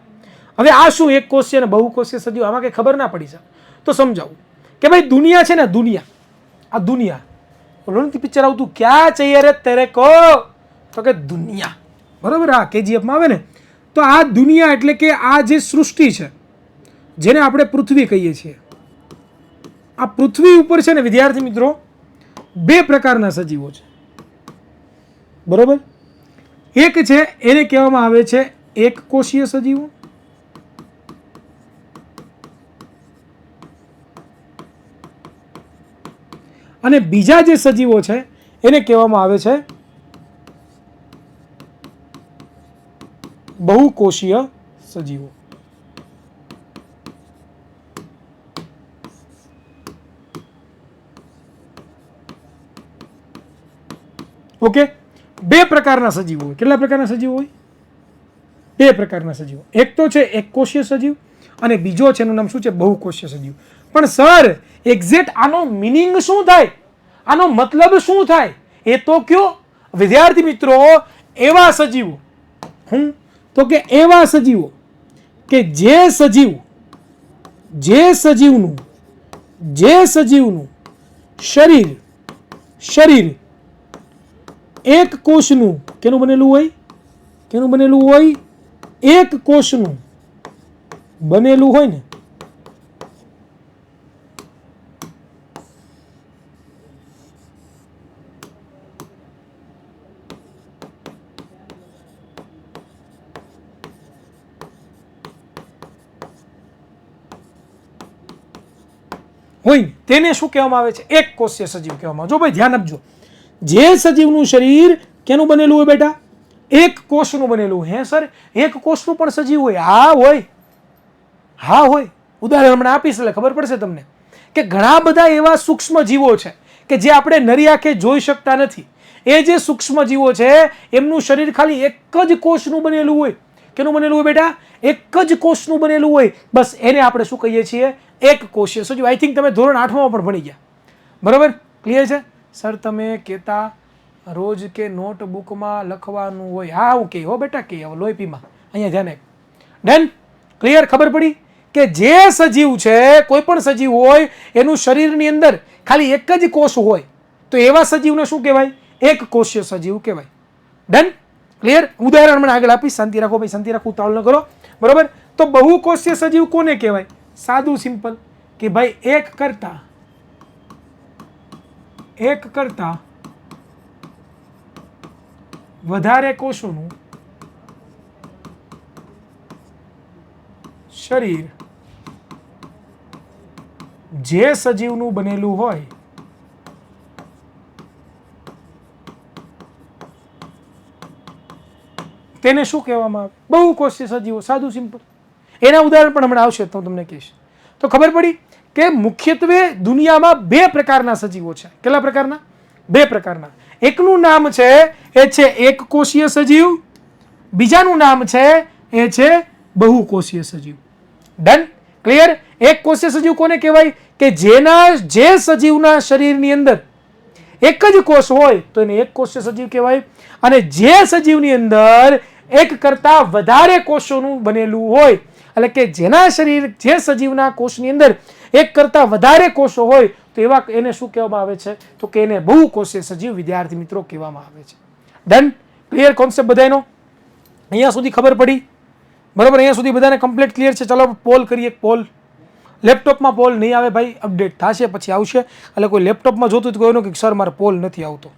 હવે આ શું એક કોષીય અને બહુકોષીય સજીવ, આમાં કંઈ ખબર ના પડી જાય તો સમજાવું કે ભાઈ દુનિયા છે ને, દુનિયા, આ દુનિયા ઓલું નથી પિક્ચર આવતું ક્યાં ચાહીએ રે તેરે કો, તો કે દુનિયા, બરોબર, આ કેજીએફમાં આવે ને, તો આ દુનિયા એટલે કે આ જે સૃષ્ટિ છે જેને આપણે પૃથ્વી કહીએ છીએ, આ પૃથ્વી ઉપર છે ને વિદ્યાર્થી મિત્રો બે પ્રકારના સજીવો છે, બરોબર. એક છે એને કહેવામાં આવે છે એક કોષીય સજીવો, અને બીજા જે સજીવો છે એને કહેવામાં આવે છે બહુકોષીય સજીવો. ઓકે, બે પ્રકારના સજીવો હોય. કેટલા પ્રકારના સજીવો હોય? બે પ્રકારના સજીવો. એક તો છે એક કોષીય સજીવ અને બીજો છે એનું નામ શું છે? બહુકોષીય સજીવ. પણ સર એક્ઝેક્ટ આનો મિનિંગ શું થાય, આનો મતલબ શું થાય એ તો કયો વિદ્યાર્થી મિત્રો. એવા સજીવો, હું તો કે એવા સજીવો કે જે સજીવનું શરીર એક કોષનું કેનું બનેલું હોય, એક કોષનું બનેલું હોય ને, તેને શું કહેવામાં આવે છે? એક કોષીય સજીવ કહેવામાં આવે. જો ભાઈ ધ્યાન આપજો, જે સજીવનું શરીર કેનું બનેલું હોય બેટા? એક કોષનું બનેલું. હે સર એક કોષનું પણ સજીવ હોય? હા હોય. ઉદાહરણ હમણાં આપીશ એટલે ખબર પડશે તમને કે ઘણા બધા એવા સૂક્ષ્મ જીવો છે કે જે આપણે નરી આંખે જોઈ શકતા નથી. એ જે સૂક્ષ્મ જીવો છે એમનું શરીર ખાલી એક જ કોષનું બનેલું હોય. કેનું બનેલું હોય બેટા? એક જ કોષનું બનેલું હોય. બસ એને આપણે શું કહીએ છીએ? એક કોષીય સજીવ. આઈ થિંક તમે ધોરણ 8માં પણ ભણી ગયા, બરોબર? ક્લિયર છે? સર તમે કહેતા રોજ કે નોટબુકમાં લખવાનું હોય. હા હું કહે હો બેટા, કે લોહી પીમાં અહીંયા ધ્યાન. ડન? ક્લિયર? ખબર પડી કે જે સજીવ છે, કોઈ પણ સજીવ હોય એનું શરીરની અંદર ખાલી એક જ કોષ હોય તો એવા સજીવને શું કહેવાય? એક કોષીય સજીવ કહેવાય. ડન? ક્લિયર? ઉદાહરણ હમણાં આગળ આપીશ. શાંતિ રાખો ભાઈ, શાંતિ રાખો, ઉતાવળ ન કરો, બરોબર? તો બહુકોષીય સજીવ કોને કહેવાય? સાદું સિમ્પલ કે ભાઈ એક કરતા વધારે કોષોનું શરીર જે સજીવનું બનેલું હોય તેને શું કહેવામાં આવે? બહુકોષીય સજીવો. સાદું સિમ્પલ. એના ઉદાહરણ પણ હમણાં આવશે તો હું તમને કહીશ. તો ખબર પડી કે મુખ્યત્વે દુનિયામાં બે પ્રકારના સજીવો છે. કેટલા પ્રકારના? બે પ્રકારના. એકનું નામ છે એ છે એક કોષીય સજીવ, બીજાનું નામ છે એ છે બહુકોષીય સજીવ. ડન? ક્લિયર? એક કોષીય સજીવ કોને કહેવાય? કે જે સજીવના શરીરની અંદર એક જ કોષ હોય તો એને એક કોષીય સજીવ કહેવાય. અને જે સજીવની અંદર એક કરતા વધારે કોષોનું બનેલું હોય, એટલે કે જે સજીવના કોષની અંદર એક કરતા વધારે કોષો હોય તો એવા એને શું કહેવામાં આવે છે? તો કે એને બહુકોષીય સજીવ વિદ્યાર્થી મિત્રો કહેવામાં આવે છે. ડન? ક્લિયર કોન્સેપ્ટ બધાનો? અહીંયા સુધી ખબર પડી? બરોબર? અહીંયા સુધી બધાને કમ્પ્લીટ ક્લિયર છે? ચાલો પોલ કરીએ. પોલ લેપટોપમાં પોલ નહીં આવે ભાઈ, અપડેટ થશે પછી આવશે. એટલે કોઈ લેપટોપમાં જોતું તો કોઈનું કે સર મારે પોલ નથી આવતો,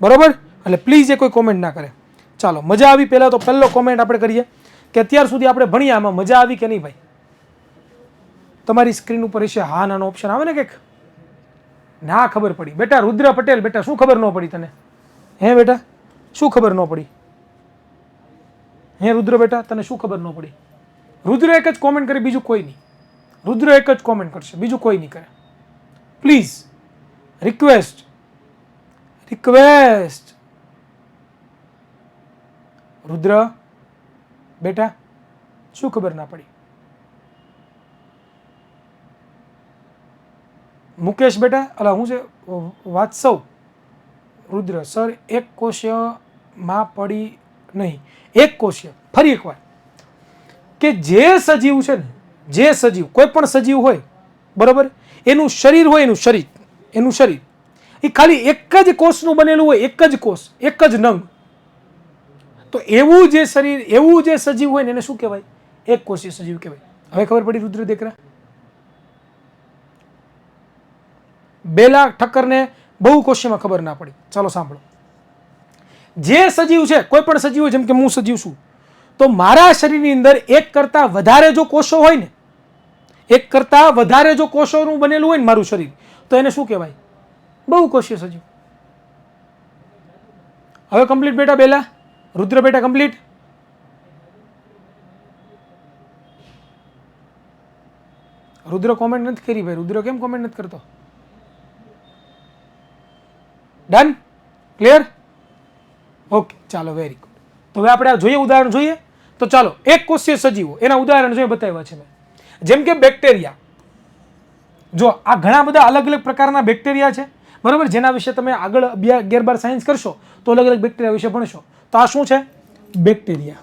બરોબર? એટલે પ્લીઝ એ કોઈ કોમેન્ટ ના કરે. ચાલો, મજા આવી? પહેલાં તો પહેલો કોમેન્ટ આપણે કરીએ કે અત્યાર સુધી આપણે ભણ્યા આમાં મજા આવી કે નહીં ભાઈ? તમારી સ્ક્રીન ઉપર હશે હા નાનો ઓપ્શન આવે ને કંઈક. ના ખબર પડી બેટા? રુદ્ર પટેલ બેટા, શું ખબર ન પડી તને? હે બેટા, શું ખબર ન પડી? હે રુદ્ર બેટા, તને શું ખબર ન પડી? રુદ્ર એક જ કોમેન્ટ કરે, બીજું કોઈ નહીં. રુદ્ર એક જ કોમેન્ટ કરશે, બીજું કોઈ નહીં કરે. Please, request. રુદ્ર બેટા, શું ખબર ના પડી? મુકેશ બેટા, અલા હું છે વાત્સવ. રુદ્ર સર, એક કોશ્યમાં પડી નહીં. એક કોશ્ય, ફરી એકવાર, કે જે સજીવ છે ને, જે સજીવ, કોઈ પણ સજીવ હોય, બરોબર, એનું શરીર હોય, એનું શરીર એ ખાલી એક જ કોષનું બનેલું હોય, એક જ કોષ, એક જ નંગ. તો એવું જે શરીર, એવું જે સજીવ હોય ને એને શું કહેવાય? એક કોષીય સજીવ કહેવાય. હવે ખબર પડી રુદ્ર દીકરા? બેલા ઠક્કરને બહુ કોશ્યમાં ખબર ના પડી. ચાલો સાંભળો. જે સજીવ છે, કોઈ પણ સજીવ હોય, જેમ કે હું સજીવ છું, તો મારા શરીરની અંદર એક કરતા વધારે જો કોષો હોય ને, એક કરતા વધારે જો કોષોનું બનેલું હોય ને મારું શરીર, તો એને શું કહેવાય? બહુ કોષીય સજીવ. હવે કમ્પ્લીટ બેટા બેલા? રુદ્ર બેટા કમ્પ્લીટ? રુદ્ર કોમેન્ટ નથી કરી ભાઈ. રુદ્ર કેમ કોમેન્ટ નથી કરતો? ડન? ક્લિયર? ઓકે, ચાલો, વેરી ગુડ. તો હવે આપણે જોઈએ, ઉદાહરણ જોઈએ. તો ચાલો, એક કોષીય સજીવો, એના ઉદાહરણ જોઈએ, બતાવ્યા છે મેં. જેમ કે બેક્ટેરિયા. જો આ ઘણા બધા અલગ અલગ પ્રકારના બેક્ટેરિયા છે, બરોબર, જેના વિશે તમે આગળ 11-12 સાયન્સ કરશો તો અલગ અલગ બેક્ટેરિયા વિશે ભણશો. તો આ શું છે? બેક્ટેરિયા.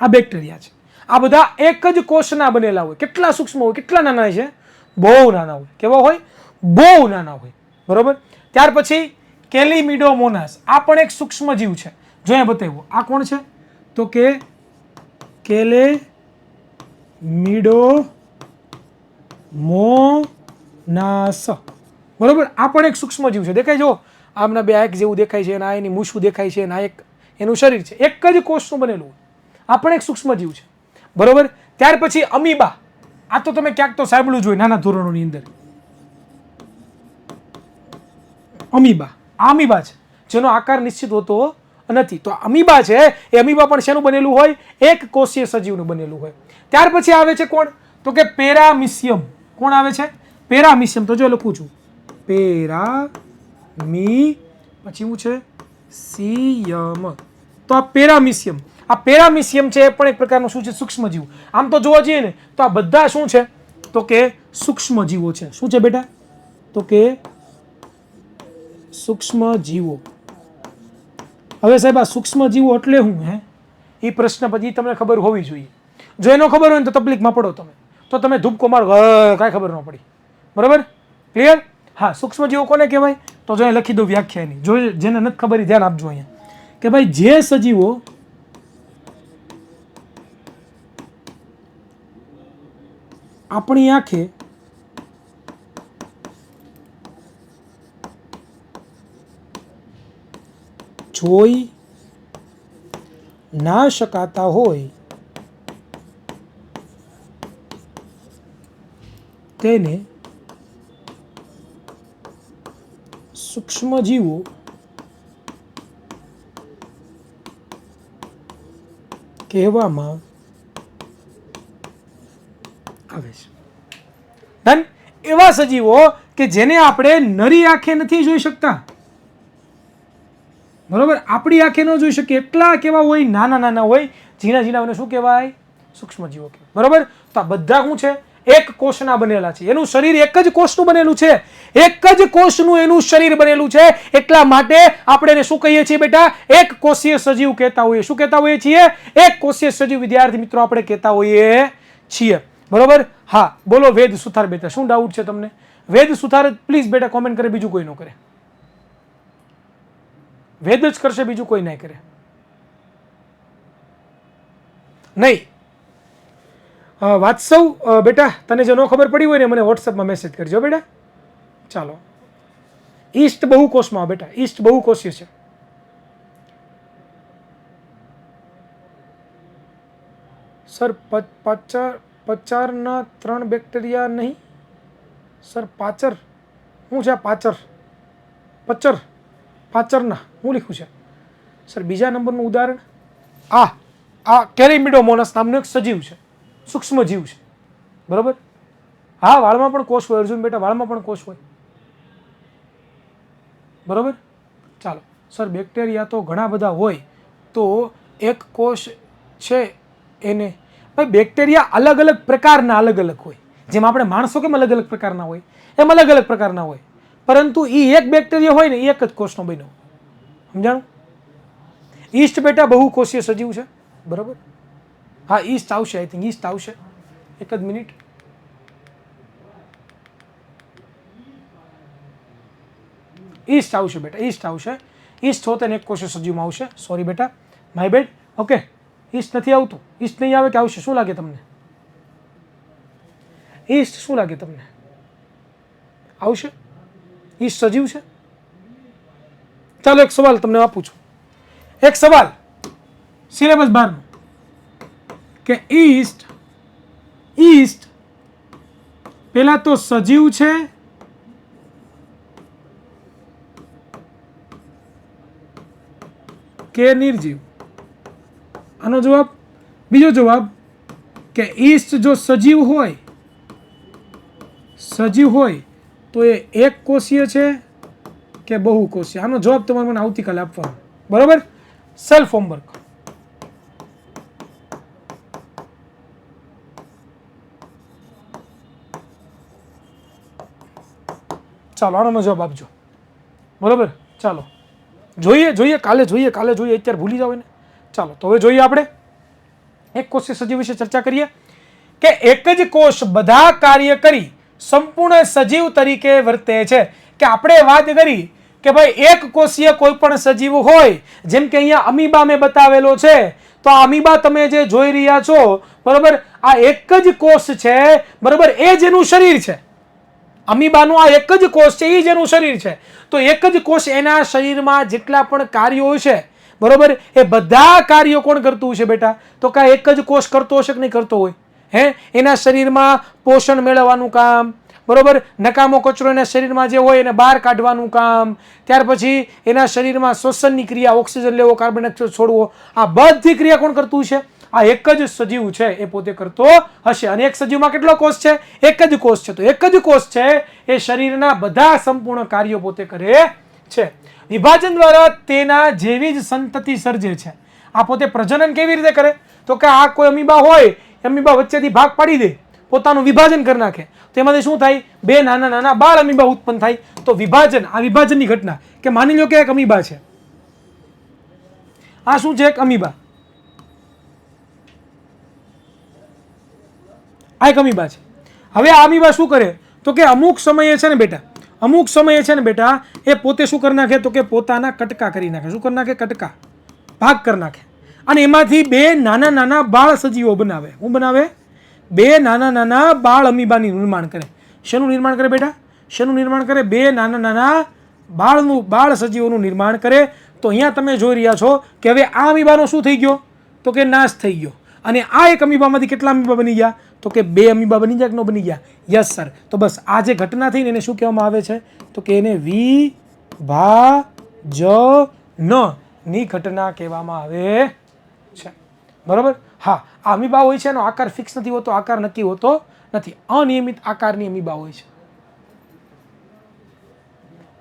આ બેક્ટેરિયા છે. આ બધા એક જ કોષના બનેલા હોય. કેટલા સૂક્ષ્મ હોય, કેટલા નાના છે? બહુ નાના હોય. કેવા હોય? બહુ નાના હોય, બરોબર. ત્યાર પછી કેલિમિડોમોનાસ, આ પણ એક સૂક્ષ્મ જીવ છે. જો અહીંયા બતાવ્યું, આ કોણ છે? તો કે કેલેમિડોમોનાસ, બરોબર. આ પણ એક સૂક્ષ્મ જીવ છે. દેખાય જો આમના બે એક જેવું દેખાય છે, અને આ એની મૂછું દેખાય છે, અને આ એક એનું શરીર છે. એક જ કોષનું બનેલું હોય. આ પણ એક સૂક્ષ્મ જીવ છે, બરોબર. ત્યાર પછી અમીબા. આ તો તમે ક્યાંક તો સાંભળ્યું જ હોય નાના ધોરણોની અંદર. અમીબા, આ અમીબા છે જેનો આકાર નિશ્ચિત હોતો નથી. તો અમીબા છે, એ અમીબા પણ શેનું બનેલું હોય? એક કોષીય સજીવનું બનેલું હોય. ત્યાર પછી આવે છે કોણ? તો કે પેરામિશિયમ. કોણ આવે છે? પેરામિશિયમ. તો જો લખું છું, પેરામી, પછી શું છે? સિયમ. તો આ પેરામિશિયમ. આ પેરામિશિયમ છે, એ પણ એક પ્રકારનું શું છે? સૂક્ષ્મ જીવ. આમ તો જોવા જઈએ ને તો આ બધા શું છે? તો કે સૂક્ષ્મ જીવો છે. શું છે બેટા? તો કે સૂક્ષ્મ જીવો. હવે સાહેબ આ સૂક્ષ્મ જીવો એટલે શું હે? એ પ્રશ્ન પછી તમને ખબર હોવી જોઈએ. જો એનો ખબર હોય ને તો તકલીફમાં પડો તમે. તો તમે ધૂપકો મારો, કાંઈ ખબર ન પડી. બરાબર? ક્લિયર? હા, સૂક્ષ્મ જીવો કોને કહેવાય? તો જો લખી દો વ્યાખ્યા એની. જો જેને નથી ખબર એ ધ્યાન આપજો અહીંયા, કે ભાઈ જે સજીવો આપણી આંખે જોઈ ના શકાતા હોય તેને સૂક્ષ્મ જીવો કહેવામાં આવે છે. ડન? એવા સજીવો કે જેને આપણે નરી આંખે નથી જોઈ શકતા, બરોબર, આપણી આંખે ન જોઈ શકીએ એટલા કેવા હોય? નાના નાના હોય, ઝીણા ઝીણા. શું કહેવાય? સૂક્ષ્મ જીવો કહેવાય. બરોબર. તો આ બધા શું છે? એક કોષના બનેલા છે. એનું શરીર એક જ કોષનું બનેલું છે. એક જ કોષનું એનું શરીર બનેલું છે. એટલા માટે આપણે એને શું કહીએ છીએ બેટા? એક કોષીય સજીવ કહેતા હોઈએ. શું કહેતા હોઈએ છીએ? એક કોષીય સજીવ. વિદ્યાર્થી મિત્રો, આપણે કહેતા હોઈએ છીએ. બરોબર. હા, બોલો વેદ સુથાર બેટા, શું ડાઉટ છે તમને? વેદ સુથાર પ્લીઝ બેટા કોમેન્ટ કરે, બીજું કોઈ ન કરે. વેદ જ કરશે, બીજું કોઈ નહીં કરે. નહીં. વાત્સવ બેટા, તને જો ન ખબર પડી હોય ને મને વોટ્સઅપમાં મેસેજ કરજો બેટા. ચાલો. ઈસ્ટ બહુકોષમાં બેટા, ઈસ્ટ બહુકોષીય છે. સર પચારના 3 બેક્ટેરિયા નહીં સર? પાચર શું છે? પાચર, પચર, પાચરના શું લખ્યું છે સર? બીજા નંબરનું ઉદાહરણ આ કેલિમિડોમોનાસ નામનું એક સજીવ છે. સૂક્ષ્મ જીવ છે, બરાબર. હા, વાળમાં પણ કોષ હોય અર્જુન બેટા, વાળમાં પણ કોષ હોય, બરાબર. ચાલો સર, બેક્ટેરિયા તો ઘણા બધા હોય, તો એક કોષ છે એને, ભાઈ બેક્ટેરિયા અલગ અલગ પ્રકારના અલગ અલગ હોય, જેમ આપણે માણસો કેમ અલગ અલગ પ્રકારના હોય એમ અલગ અલગ પ્રકારના હોય, પરંતુ એ એક બેક્ટેરિયા હોય ને એક જ કોષનો બન્યો, સમજાણું. ઈસ્ટ બેટા બહુકોષીય સજીવ છે, બરાબર. હા, ઈસ્ટ આવશે, આઈ થિંક ઈસ્ટ આવશે, એક જ મિનિટ. ઈસ્ટ આવશે બેટા, ઈસ્ટ આવશે. ઈસ્ટ હોતે ને એક કોષીય સજીવમાં આવશે, સોરી બેટા, માય બેડ. ઓકે, ઈસ્ટ નથી આવતું. ઈસ્ટ નહીં આવે કે આવશે? શું લાગે તમને? ઈસ્ટ શું લાગે તમને? આવશે? ઈસ્ટ સજીવ છે? ચાલો એક સવાલ તમને આપું છું, એક સવાલ સિલેબસ 12 કે ઈસ્ટ પેલા તો સજીવ છે કે નિર્જીવ? આનો જવાબ. બીજો જવાબ કે ઈસ્ટ જો સજીવ હોય તો એ એક કોષીય છે કે બહુકોષીય? આનો જવાબ તમારે મને આવતીકાલે આપવાનો, બરાબર. Self homework. ચાલો આનો જવાબ આપજો, બરાબર. ચાલો જોઈએ, કાલે જોઈએ, અત્યારે ભૂલી જાવ ને. ચાલો તો હવે જોઈએ આપણે એક કોષીય સજીવ વિશે ચર્ચા કરીએ કે એક જ કોષ બધા કાર્ય કરી સંપૂર્ણ સજીવ તરીકે વર્તે છે. કે આપણે વાત કરી કે ભાઈ એક કોષીય કોઈ પણ સજીવ હોય, જેમ કે અહીંયા અમીબા મેં બતાવેલો છે, તો આ અમીબા તમે જે જોઈ રહ્યા છો, બરોબર, આ એક જ કોષ છે, બરોબર, એ જ એનું શરીર છે. અમીબાનું આ એક જ કોષ છે, એ જ એનું શરીર છે. તો એક જ કોષ એના શરીરમાં જેટલા પણ કાર્યો છે, બરોબર, એ બધા કાર્યો કોણ કરતું હશે બેટા? તો કા એક જ કોષ કરતો હશે કે નહીં કરતો હોય? હે, એના શરીરમાં પોષણ મેળવવાનું કામ, બરોબર, નકામો કચરો એના શરીરમાં જે હોય એને બહાર કાઢવાનું કામ, ત્યાર પછી એના શરીરમાં શ્વસનની ક્રિયા, ઓક્સિજન લેવો, કાર્બન ડાયોક્સાઇડ છોડવો, આ બધી ક્રિયા કોણ કરતું છે? આ એક જ સજીવ છે એ પોતે કરતો હશે. અને એક સજીવમાં કેટલો કોષ છે? એક જ કોષ છે. તો એક જ કોષ છે એ શરીરના બધા સંપૂર્ણ કાર્યો પોતે કરે છે. વિભાજન દ્વારા તેના જેવી જ સંતતિ સર્જે છે. આ પોતે પ્રજનન કેવી રીતે કરે? તો કે આ કોઈ અમીબા હોય, અમીબા વચ્ચેથી ભાગ પાડી દે, પોતાનું વિભાજન કરી નાખે, તો એમાંથી શું થાય? બે નાના નાના બાળ અમીબા ઉત્પન્ન થાય. તો વિભાજન, આ વિભાજનની ઘટના. કે માની લો કે એક અમીબા છે, આ શું છે? એક અમીબા, આ એક અમીબા છે. હવે આ અમીબા શું કરે? તો કે અમુક સમયે છે ને બેટા, એ પોતે શું કરી નાખે? તો કે પોતાના કટકા કરી નાખે. શું કરી નાખે? કટકા, ભાગ કરી નાખે. અને એમાંથી બે નાના નાના બાળ સજીવો બનાવે. શું બનાવે? બે નાના નાના બાળ અમીબાની નિર્માણ કરે. શેનું નિર્માણ કરે બેટા? શેનું નિર્માણ કરે? બે નાના નાના બાળ સજીવોનું નિર્માણ કરે. તો અહીંયા તમે જોઈ રહ્યા છો કે હવે આ અમીબાનો શું થઈ ગયો? તો કે નાશ થઈ ગયો. અને આ એક અમીબામાંથી કેટલા અમીબા બની ગયા? તો કે બે અમીબા બની ગયા કે ન બની ગયા? Yes sir. તો બસ આ જે ઘટના થઈને એને શું કહેવામાં આવે છે? તો કે એને વિભાજનની ઘટના કહેવામાં આવે છે, બરોબર. હા, આ અમીબા હોય છે એનો આકાર ફિક્સ નથી હોતો, આકાર નક્કી હોતો નથી, અનિયમિત આકારની અમીબા હોય છે.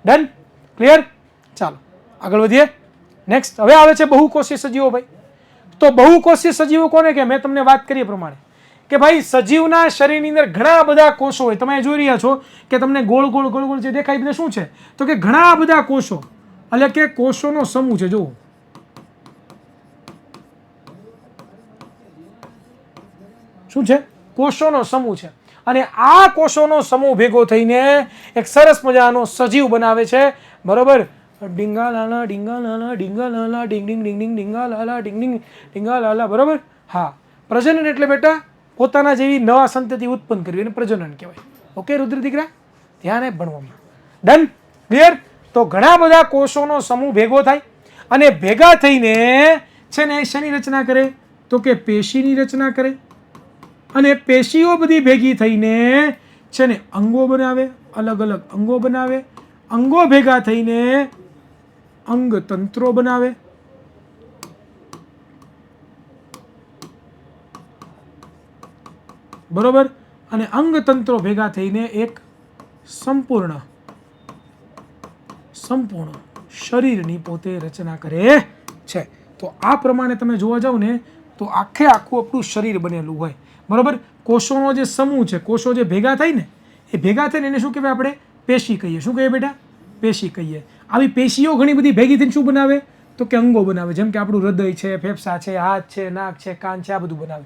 ડન? ક્લિયર? ચાલો આગળ વધીએ. નેક્સ્ટ હવે આવે છે બહુકોષીય સજીવો. ભાઈ, તો બહુકોષીય સજીવો કોને કે? મેં તમને વાત કરી એ પ્રમાણે કે ભાઈ સજીવના શરીરની અંદર ઘણા બધા કોષો હોય. તમે જોઈ રહ્યા છો કે તમને ગોળ ગોળ ગોળ ગોળ જે દેખાય બધા શું છે? તો કે ઘણા બધા કોષો, એટલે કે કોષોનો સમૂહ છે. જુઓ, શું છે? કોષોનો સમૂહ છે. અને આ કોષોનો સમૂહ ભેગો થઈને એક સરસ મજાનો સજીવ બનાવે છે, બરોબર. ડીંગા લાલા ડીંગા લાલા ડીંગા લાલા ડીંગ ડીંગ ડીંગ ડીંગ ડીંગા લાલા ડીંગ ડીંગ ડીંગા લાલા, બરોબર. હા, પ્રજનન એટલે બેટા પોતાના જેવી નવા સંતતિ ઉત્પન્ન કરવી એને પ્રજનન કહેવાય. ઓકે રુદ્ર દીકરા, ધ્યાન આપ ભણવામાં. ડન? ક્લિયર? તો ઘણા બધા કોષોનો સમૂહ ભેગો થાય અને ભેગા થઈને છે ને શેની રચના કરે? તો કે પેશીની રચના કરે. અને પેશીઓ બધી ભેગી થઈને છે ને અંગો બનાવે, અલગ અલગ અંગો બનાવે. અંગો ભેગા થઈને અંગતંત્રો બનાવે. બરોબર, અને અંગતંત્રો ભેગા થઈને એક સંપૂર્ણ શરીરની પોતે રચના કરે છે. તો આ પ્રમાણે તમે જોવા જાવ ને તો આખે આખું આપણું શરીર બનેલું હોય. બરોબર, કોષોનો જે સમૂહ છે, કોષો જે ભેગા થાય ને એ ભેગા થઈને એને શું કહેવાય? આપણે પેશી કહીએ. શું કહીએ બેટા? પેશી કહીએ. આવી પેશીઓ ઘણી બધી ભેગી થઈને શું બનાવે? તો કે અંગો બનાવે. જેમ કે આપણું હૃદય છે, ફેફસા છે, હાથ છે, નાક છે, કાન છે, આ બધું બનાવે.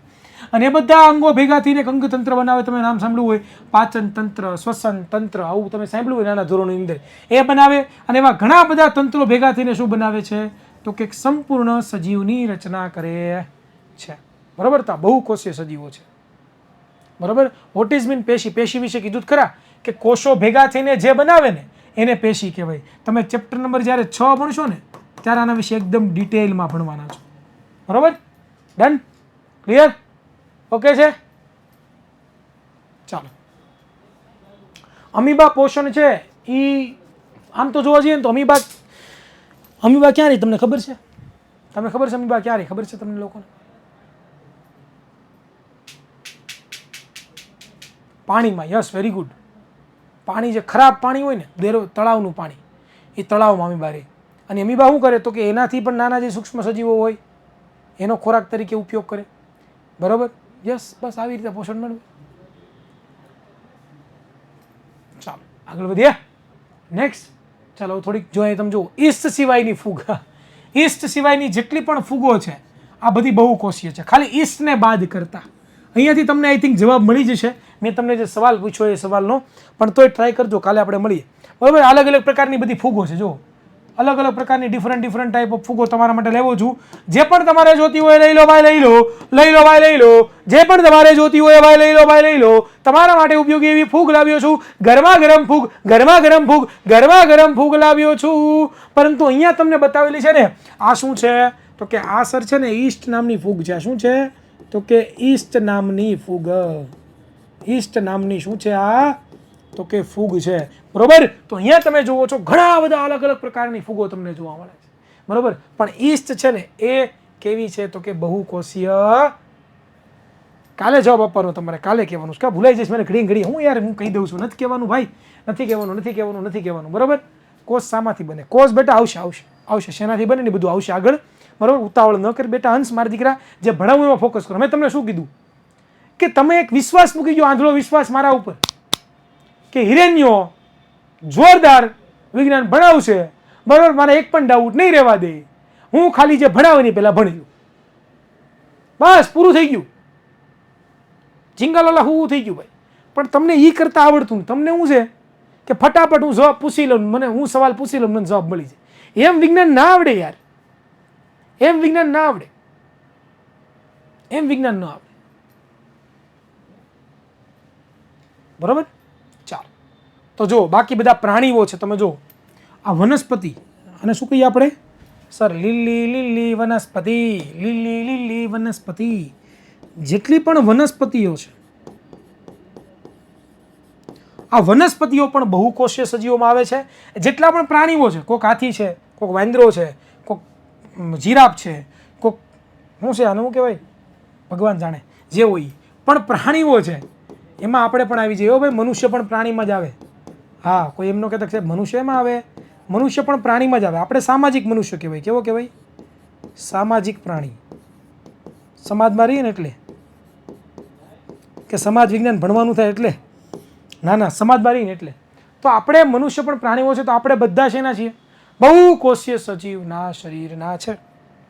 અને એ બધા અંગો ભેગા થઈને એક અંગતંત્ર બનાવે. તમે નામ સાંભળ્યું હોય, પાચન તંત્ર, શ્વસન તંત્ર, આવું તમે સાંભળ્યું હોય નાના ધોરણોની અંદર, એ બનાવે. અને એવા ઘણા બધા તંત્રો ભેગા થઈને શું બનાવે છે? તો કે સંપૂર્ણ સજીવની રચના કરે છે. બરોબર, તો બહુકોષીય સજીવો છે. બરોબર, વોટ ઇઝ મીન પેશી? પેશી વિશે કીધું ખરા કે કોષો ભેગા થઈને જે બનાવે ને એને પેશી કહેવાય. તમે ચેપ્ટર નંબર જ્યારે 6 ભણશો ને ત્યારે આના વિશે એકદમ ડિટેલમાં ભણવાના છો. બરોબર, ડન, ક્લિયર, ઓકે છે? ચાલો, અમીબા પોષણ છે એ આમ તો જોવા જઈએ ને તો અમીબા ક્યાં રહી તમને ખબર છે? તમને ખબર છે અમીબા ક્યાં રહી? ખબર છે તમને લોકોને? પાણીમાં. Yes, very good. પાણી જે ખરાબ પાણી હોય ને, તળાવનું પાણી, એ તળાવમાં અમીબા રહે. અને અમીબા શું કરે? તો કે એનાથી પણ નાના જે સૂક્ષ્મ સજીવો હોય એનો ખોરાક તરીકે ઉપયોગ કરે. બરોબર, યસ, બસ આવી રીતે પોષણ મળે. ચાલો આગળ વધીએ. નેક્સ્ટ, ચાલો થોડીક જોઈએ. તમે જુઓ, ઈસ્ટ સિવાયની ફૂગ. ઈસ્ટ સિવાયની જેટલી પણ ફૂગો છે આ બધી બહુકોષીય છે, ખાલી ઈસ્ટને બાદ કરતા. અહીંયાથી તમને આઈ થિંક જવાબ મળી જશે. મેં તમને જે સવાલ પૂછ્યો એ સવાલનો, પણ તોય ટ્રાય કરજો, કાલે આપણે મળીએ. બરાબર, અલગ અલગ પ્રકારની બધી ફૂગો છે. જો અલગ અલગ પ્રકારની ડિફરન્ટ ટાઈપ ઓફ ફૂગો તમારા માટે લેવો છું. જે પણ તમારે જોતી હોય લઈ લો ભાઈ, લઈ લો, લઈ લો ભાઈ, લઈ લો. જે પણ તમારે જોતી હોય ભાઈ લઈ લો, ભાઈ લઈ લો. તમારા માટે ઉપયોગી એવી ફૂગ લાવ્યો છું. ગરમા ગરમ ફૂગ, ગરમા ગરમ ફૂગ, ગરમા ગરમ ફૂગ લાવ્યો છું. પરંતુ અહીંયા તમને બતાવેલી છે ને, આ શું છે? તો કે આ સર છે ને ઈસ્ટ નામની ફૂગ છે. શું છે? તો કે ઈસ્ટ નામની ફૂગ. ઈસ્ટ નામની શું છે આ? તો કે ફૂગ છે. બરોબર, તો અહીંયા તમે જુઓ છો ઘણા બધા અલગ અલગ પ્રકારની ફૂગો તમને જોવા મળે છે. બરોબર, પણ ઈસ્ટ છે ને એ કેવી છે? તો કે બહુકોષીય. કાલે જવાબ આપવાનો તમારે, કાલે કહેવાનું છે. ભૂલાઈ જઈશ મને ઘડી. હું કહી દઉં છું, નથી કહેવાનું ભાઈ, નથી કહેવાનું. બરોબર, કોષ શામાંથી બને? કોષ બેટા આવશે. શેનાથી બને ને બધું આવશે આગળ. બરોબર, ઉતાવળ ન કરી બેટા. હંસ મારા દીકરા, જે ભણાવું એમાં ફોકસ કરો. મેં તમને શું કીધું કે તમે એક વિશ્વાસ મૂકી ગયો, આંધળો વિશ્વાસ મારા ઉપર, કે હિરેન્યો જોરદાર વિજ્ઞાન ભણાવશે. બરોબર, મારે એક પણ ડાઉટ નહીં રહેવા દે. હું ખાલી જે ભણાવે ને પહેલા ભણી લઉં, બસ પૂરું થઈ ગયું. ઝીંગાલાલા હું થઈ ગયું ભાઈ. પણ તમને એ કરતા આવડતું. તમને શું છે કે ફટાફટ હું જવાબ પૂછી લઉં, હું સવાલ પૂછી લઉં, મને જવાબ મળી જાય. એમ વિજ્ઞાન ના આવડે યાર, એમ વિજ્ઞાન ના આવડે. બરોબર, ચાલો. તો જો બાકી બધા પ્રાણીઓ છે. તમે જો આ વનસ્પતિ, અને શું કહીએ આપણે સર? લીલી વનસ્પતિ. જેટલી પણ વનસ્પતિઓ છે, આ વનસ્પતિઓ પણ બહુકોષીય સજીવોમાં આવે છે. જેટલા પણ પ્રાણીઓ છે, કોઈક હાથી છે, કોઈક વાંદરો છે, કોઈક જીરાફ છે, કોઈક શું છે આનું શું કહેવાય ભગવાન જાણે, જે હોય પણ પ્રાણીઓ છે એમાં આપણે પણ આવી જઈએ. ભાઈ મનુષ્ય પણ પ્રાણીમાં જ આવે. હા, કોઈ એમનો કહેતા સાહેબ મનુષ્ય એમાં આવે? મનુષ્ય પણ પ્રાણીમાં જ આવે. આપણે સામાજિક મનુષ્ય કહેવાય. કેવો કહેવાય? સામાજિક પ્રાણી. સમાજમાં રહીએ ને એટલે, કે સમાજ વિજ્ઞાન ભણવાનું થાય એટલે ના, સમાજમાં રહીને એટલે. તો આપણે મનુષ્ય પણ પ્રાણીઓ છે. તો આપણે બધા શેના છીએ? બહુકોષીય સજીવના શરીરના છે.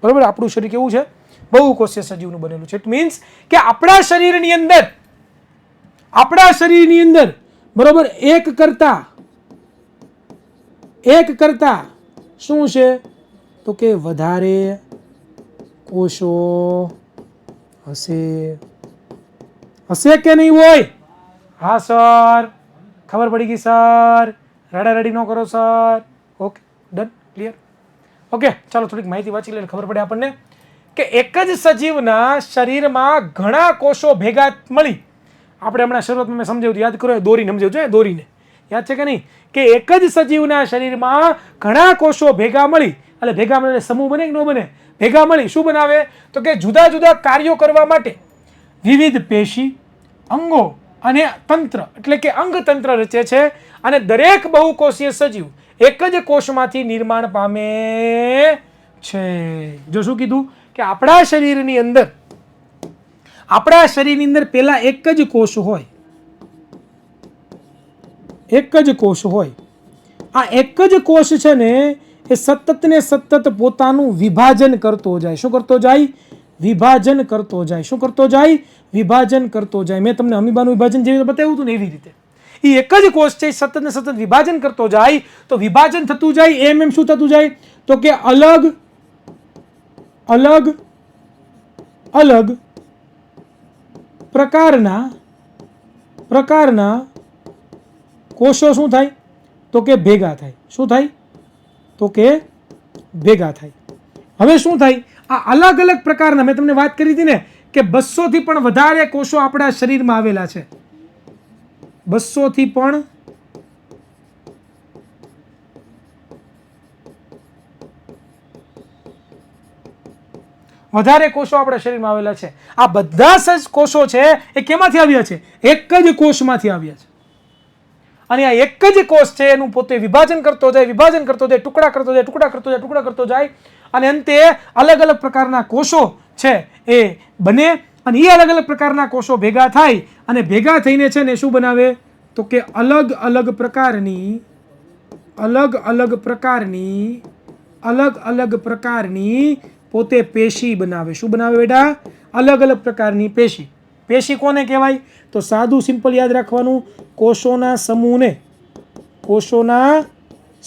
બરોબર, આપણું શરીર કેવું છે? બહુકોષીય સજીવનું બનેલું છે. ઇટ મીન્સ કે આપણા શરીરની અંદર બરોબર એક કરતા શું છે? તો કે વધારે કોષો હશે કે નહીં હોય? હા સર, ખબર પડી ગઈ સર. રડી ન કરો sir. Okay, done, clear. Okay, ચાલો થોડીક માહિતી વાંચી લઈને ખબર પડે આપણને કે એક જ સજીવના શરીરમાં ઘણા કોષો ભેગા મળી. આપણે હમણાં શરૂઆતમાં મેં સમજાવ્યું, યાદ કરો, દોરીને સમજાવ્યું, દોરીને યાદ છે કે નહીં? કે એક જ સજીવના શરીરમાં ઘણા કોષો ભેગા મળી, એટલે ભેગા મળીને સમૂહ બને કે ન બને? ભેગા મળી શું બનાવે? તો કે જુદા જુદા કાર્યો કરવા માટે વિવિધ પેશી, અંગો અને તંત્ર એટલે કે અંગતંત્ર રચે છે અને દરેક બહુકોષીય સજીવ એક જ કોષમાંથી નિર્માણ પામે છે. જો શું કીધું કે આપણા શરીરની અંદર પેલા એક જ કોષ હોય, એક જ કોષ હોય. આ એક જ કોષ છે ને એ સતત ને સતત પોતાનું વિભાજન કરતો જાય. શું કરતો જાય? વિભાજન કરતો જાય. શું કરતો જાય? વિભાજન કરતો જાય. મેં તમને અમીબાનું વિભાજન જેવી રીતે બતાવ્યું હતું ને એવી રીતે એ એક જ કોષ છે, સતત ને સતત વિભાજન કરતો જાય. તો વિભાજન થતું જાય એમ શું થતું જાય? તો કે અલગ અલગ અલગ પ્રકારના કોષો શું થાય? તો કે ભેગા થાય. શું થાય? તો કે ભેગા થાય. હવે શું થાય? આ અલગ અલગ પ્રકારના, મેં તમને વાત કરી હતી ને કે 200 થી પણ વધારે કોષો આપણા શરીરમાં આવેલા છે. 200 થી પણ વધારે કોષો આપણા શરીરમાં આવેલા છે. આ બધા કોષો છે એ કેમાંથી આવ્યા છે? એક જ કોષમાંથી આવ્યા છે. અને આ એક જ કોષ છે એનું પોતે વિભાજન કરતો જાય, ટુકડા કરતો જાય અને અંતે અલગ અલગ પ્રકારના કોષો છે એ બને અને એ અલગ અલગ પ્રકારના કોષો ભેગા થાય અને ભેગા થઈને છે ને શું બનાવે? તો કે અલગ અલગ પ્રકારની પોતે પેશી બનાવે. શું બનાવે બેટા? અલગ અલગ પ્રકારની પેશી. પેશી કોને કહેવાય? તો સાદું સિમ્પલ યાદ રાખવાનું, કોષોના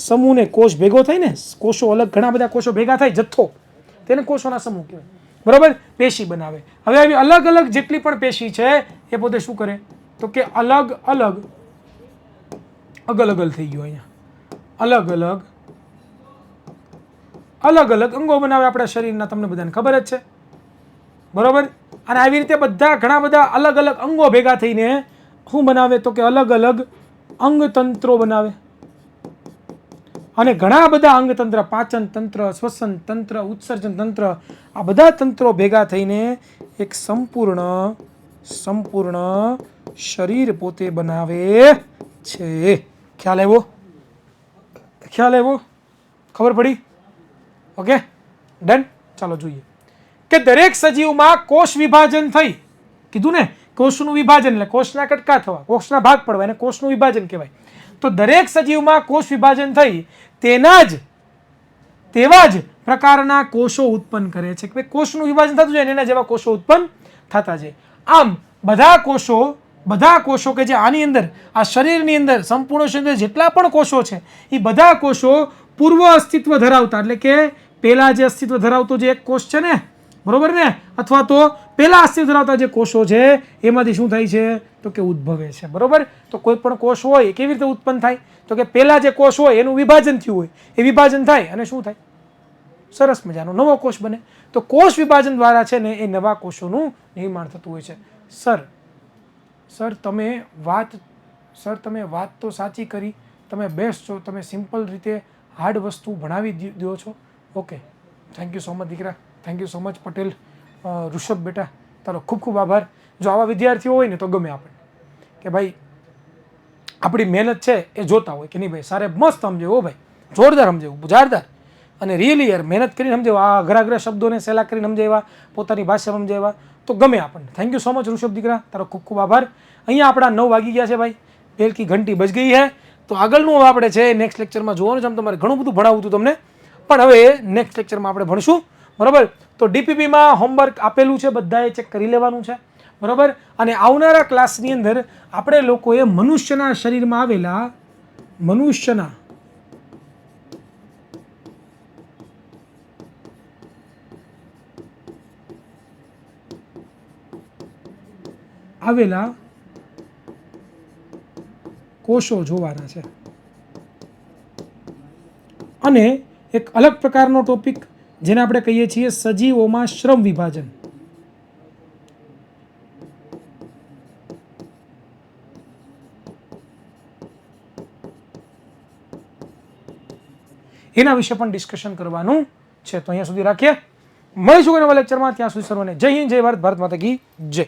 સમૂહને કોષ ભેગો થાય ને, કોષો અલગ, ઘણા બધા કોષો ભેગા થાય જથ્થો, તેને કોષોના સમૂહ કહેવાય. બરોબર? પેશી બનાવે. હવે આવી અલગ અલગ જેટલી પણ પેશી છે એ પોતે શું કરે? તો કે અલગ અલગ થઈ ગયું અહીંયા, અલગ અલગ અંગો બનાવે આપણા શરીરના. તમને બધાને ખબર જ છે. બરોબર? અને આવી રીતે ઘણા બધા અલગ અલગ અંગો ભેગા થઈને શું બનાવે? તો કે અલગ અલગ અંગતંત્રો બનાવે. અને ઘણા બધા અંગતંત્ર, પાચન તંત્ર, શ્વસન તંત્ર, ઉત્સર્જન તંત્ર, આ બધા તંત્રો ભેગા થઈને એક સંપૂર્ણ શરીર પોતે બનાવે છે. ખ્યાલ આવ્યો? ખબર પડી? Okay, done. ચાલો જોઈએ કે દરેક સજીવમાં કોષ વિભાજન થઈ. કીધું ને, કોષનું વિભાજન એટલે કોષના કટકા થવા, કોષના ભાગ પડવા, એને કોષનું વિભાજન કહેવાય. તો દરેક સજીવમાં કોષ વિભાજન થઈ તેવા જ પ્રકારના કોષો ઉત્પન્ન કરે છે. કે કોષનું વિભાજન થતું જાય એના જેવા કોષો ઉત્પન્ન થતા જાય. આમ બધા કોષો કે જે આની અંદર, આ શરીરની અંદર, સંપૂર્ણ શરીર જેટલા પણ કોષો છે એ બધા કોષો પૂર્વ અસ્તિત્વ ધરાવતા, એટલે કે પહેલા જે અસ્તિત્વ ધરાવતો જે એક કોષ છે ને, બરોબર ને, અથવા તો પહેલા અસ્તિત્વ ધરાવતા જે કોષો છે એમાંથી શું થાય છે? તો કે ઉદ્ભવે છે. બરોબર? તો કોઈ પણ કોષ હોય એ કેવી રીતે ઉત્પન્ન થાય? તો કે પહેલા જે કોષ હોય એનું વિભાજન થયું હોય, એ વિભાજન થાય અને શું થાય? સરસ મજાનો નવો કોષ બને. તો કોષ વિભાજન દ્વારા છે ને એ નવા કોષોનું નિર્માણ થતું હોય છે. સર તમે વાત તો સાચી કરી, તમે બેસ્ટ છો, તમે સિમ્પલ રીતે હાર્ડ વસ્તુ ભણાવી દો છો. Okay, thank you so much દીકરા, thank you so much Patel. Rishabh બેટા, તારો ખૂબ ખૂબ આભાર. જો આવા વિદ્યાર્થીઓ હોય ને તો ગમે આપણને કે ભાઈ આપણી મહેનત છે એ જોતા હોય કે નહીં ભાઈ સારે મસ્ત સમજાવ્યું, હો ભાઈ જોરદાર સમજાવ્યું, જોરદાર. અને રિયલી યાર મહેનત કરીને સમજાવ્યું, આ અઘરા શબ્દોને સહેલા કરીને સમજાવ્યા, પોતાની ભાષામાં સમજાવ્યા તો ગમે આપણને. Thank you so much Rishabh દીકરા, તારો ખૂબ ખૂબ આભાર. અહીંયા આપણા 9 વાગી ગયા છે ભાઈ, બેલ કી ઘંટી બજ ગઈ છે. તો આગળનું હવે આપણે છે નેક્સ્ટ લેક્ચરમાં જોવાનું છે. આમ તમારે ઘણું બધું ભણાવવું હતું તમને, પણ હવે નેક્સ્ટ લેક્ચરમાં આપણે ભણશું. બરાબર? તો ડીપીપીમાં હોમવર્ક આપેલું છે, બધાએ ચેક કરી લેવાનું છે. બરાબર? અને આવનારા ક્લાસની અંદર આપણે લોકોએ મનુષ્યના શરીરમાં આવેલા કોષો જોવાના છે. અને એક અલગ પ્રકારનો ટોપિક જેને આપણે કહીએ છીએ સજીવોમાં શ્રમ વિભાજન. એના વિશે પણ ડિસ્કશન કરવાનું છે. તો અહીંયા સુધી રાખીએ, મળીશું નવા લેક્ચરમાં. ત્યાં સુધી સર્વને જય હિન્દ, જય ભારત, ભારત માતા કી જય.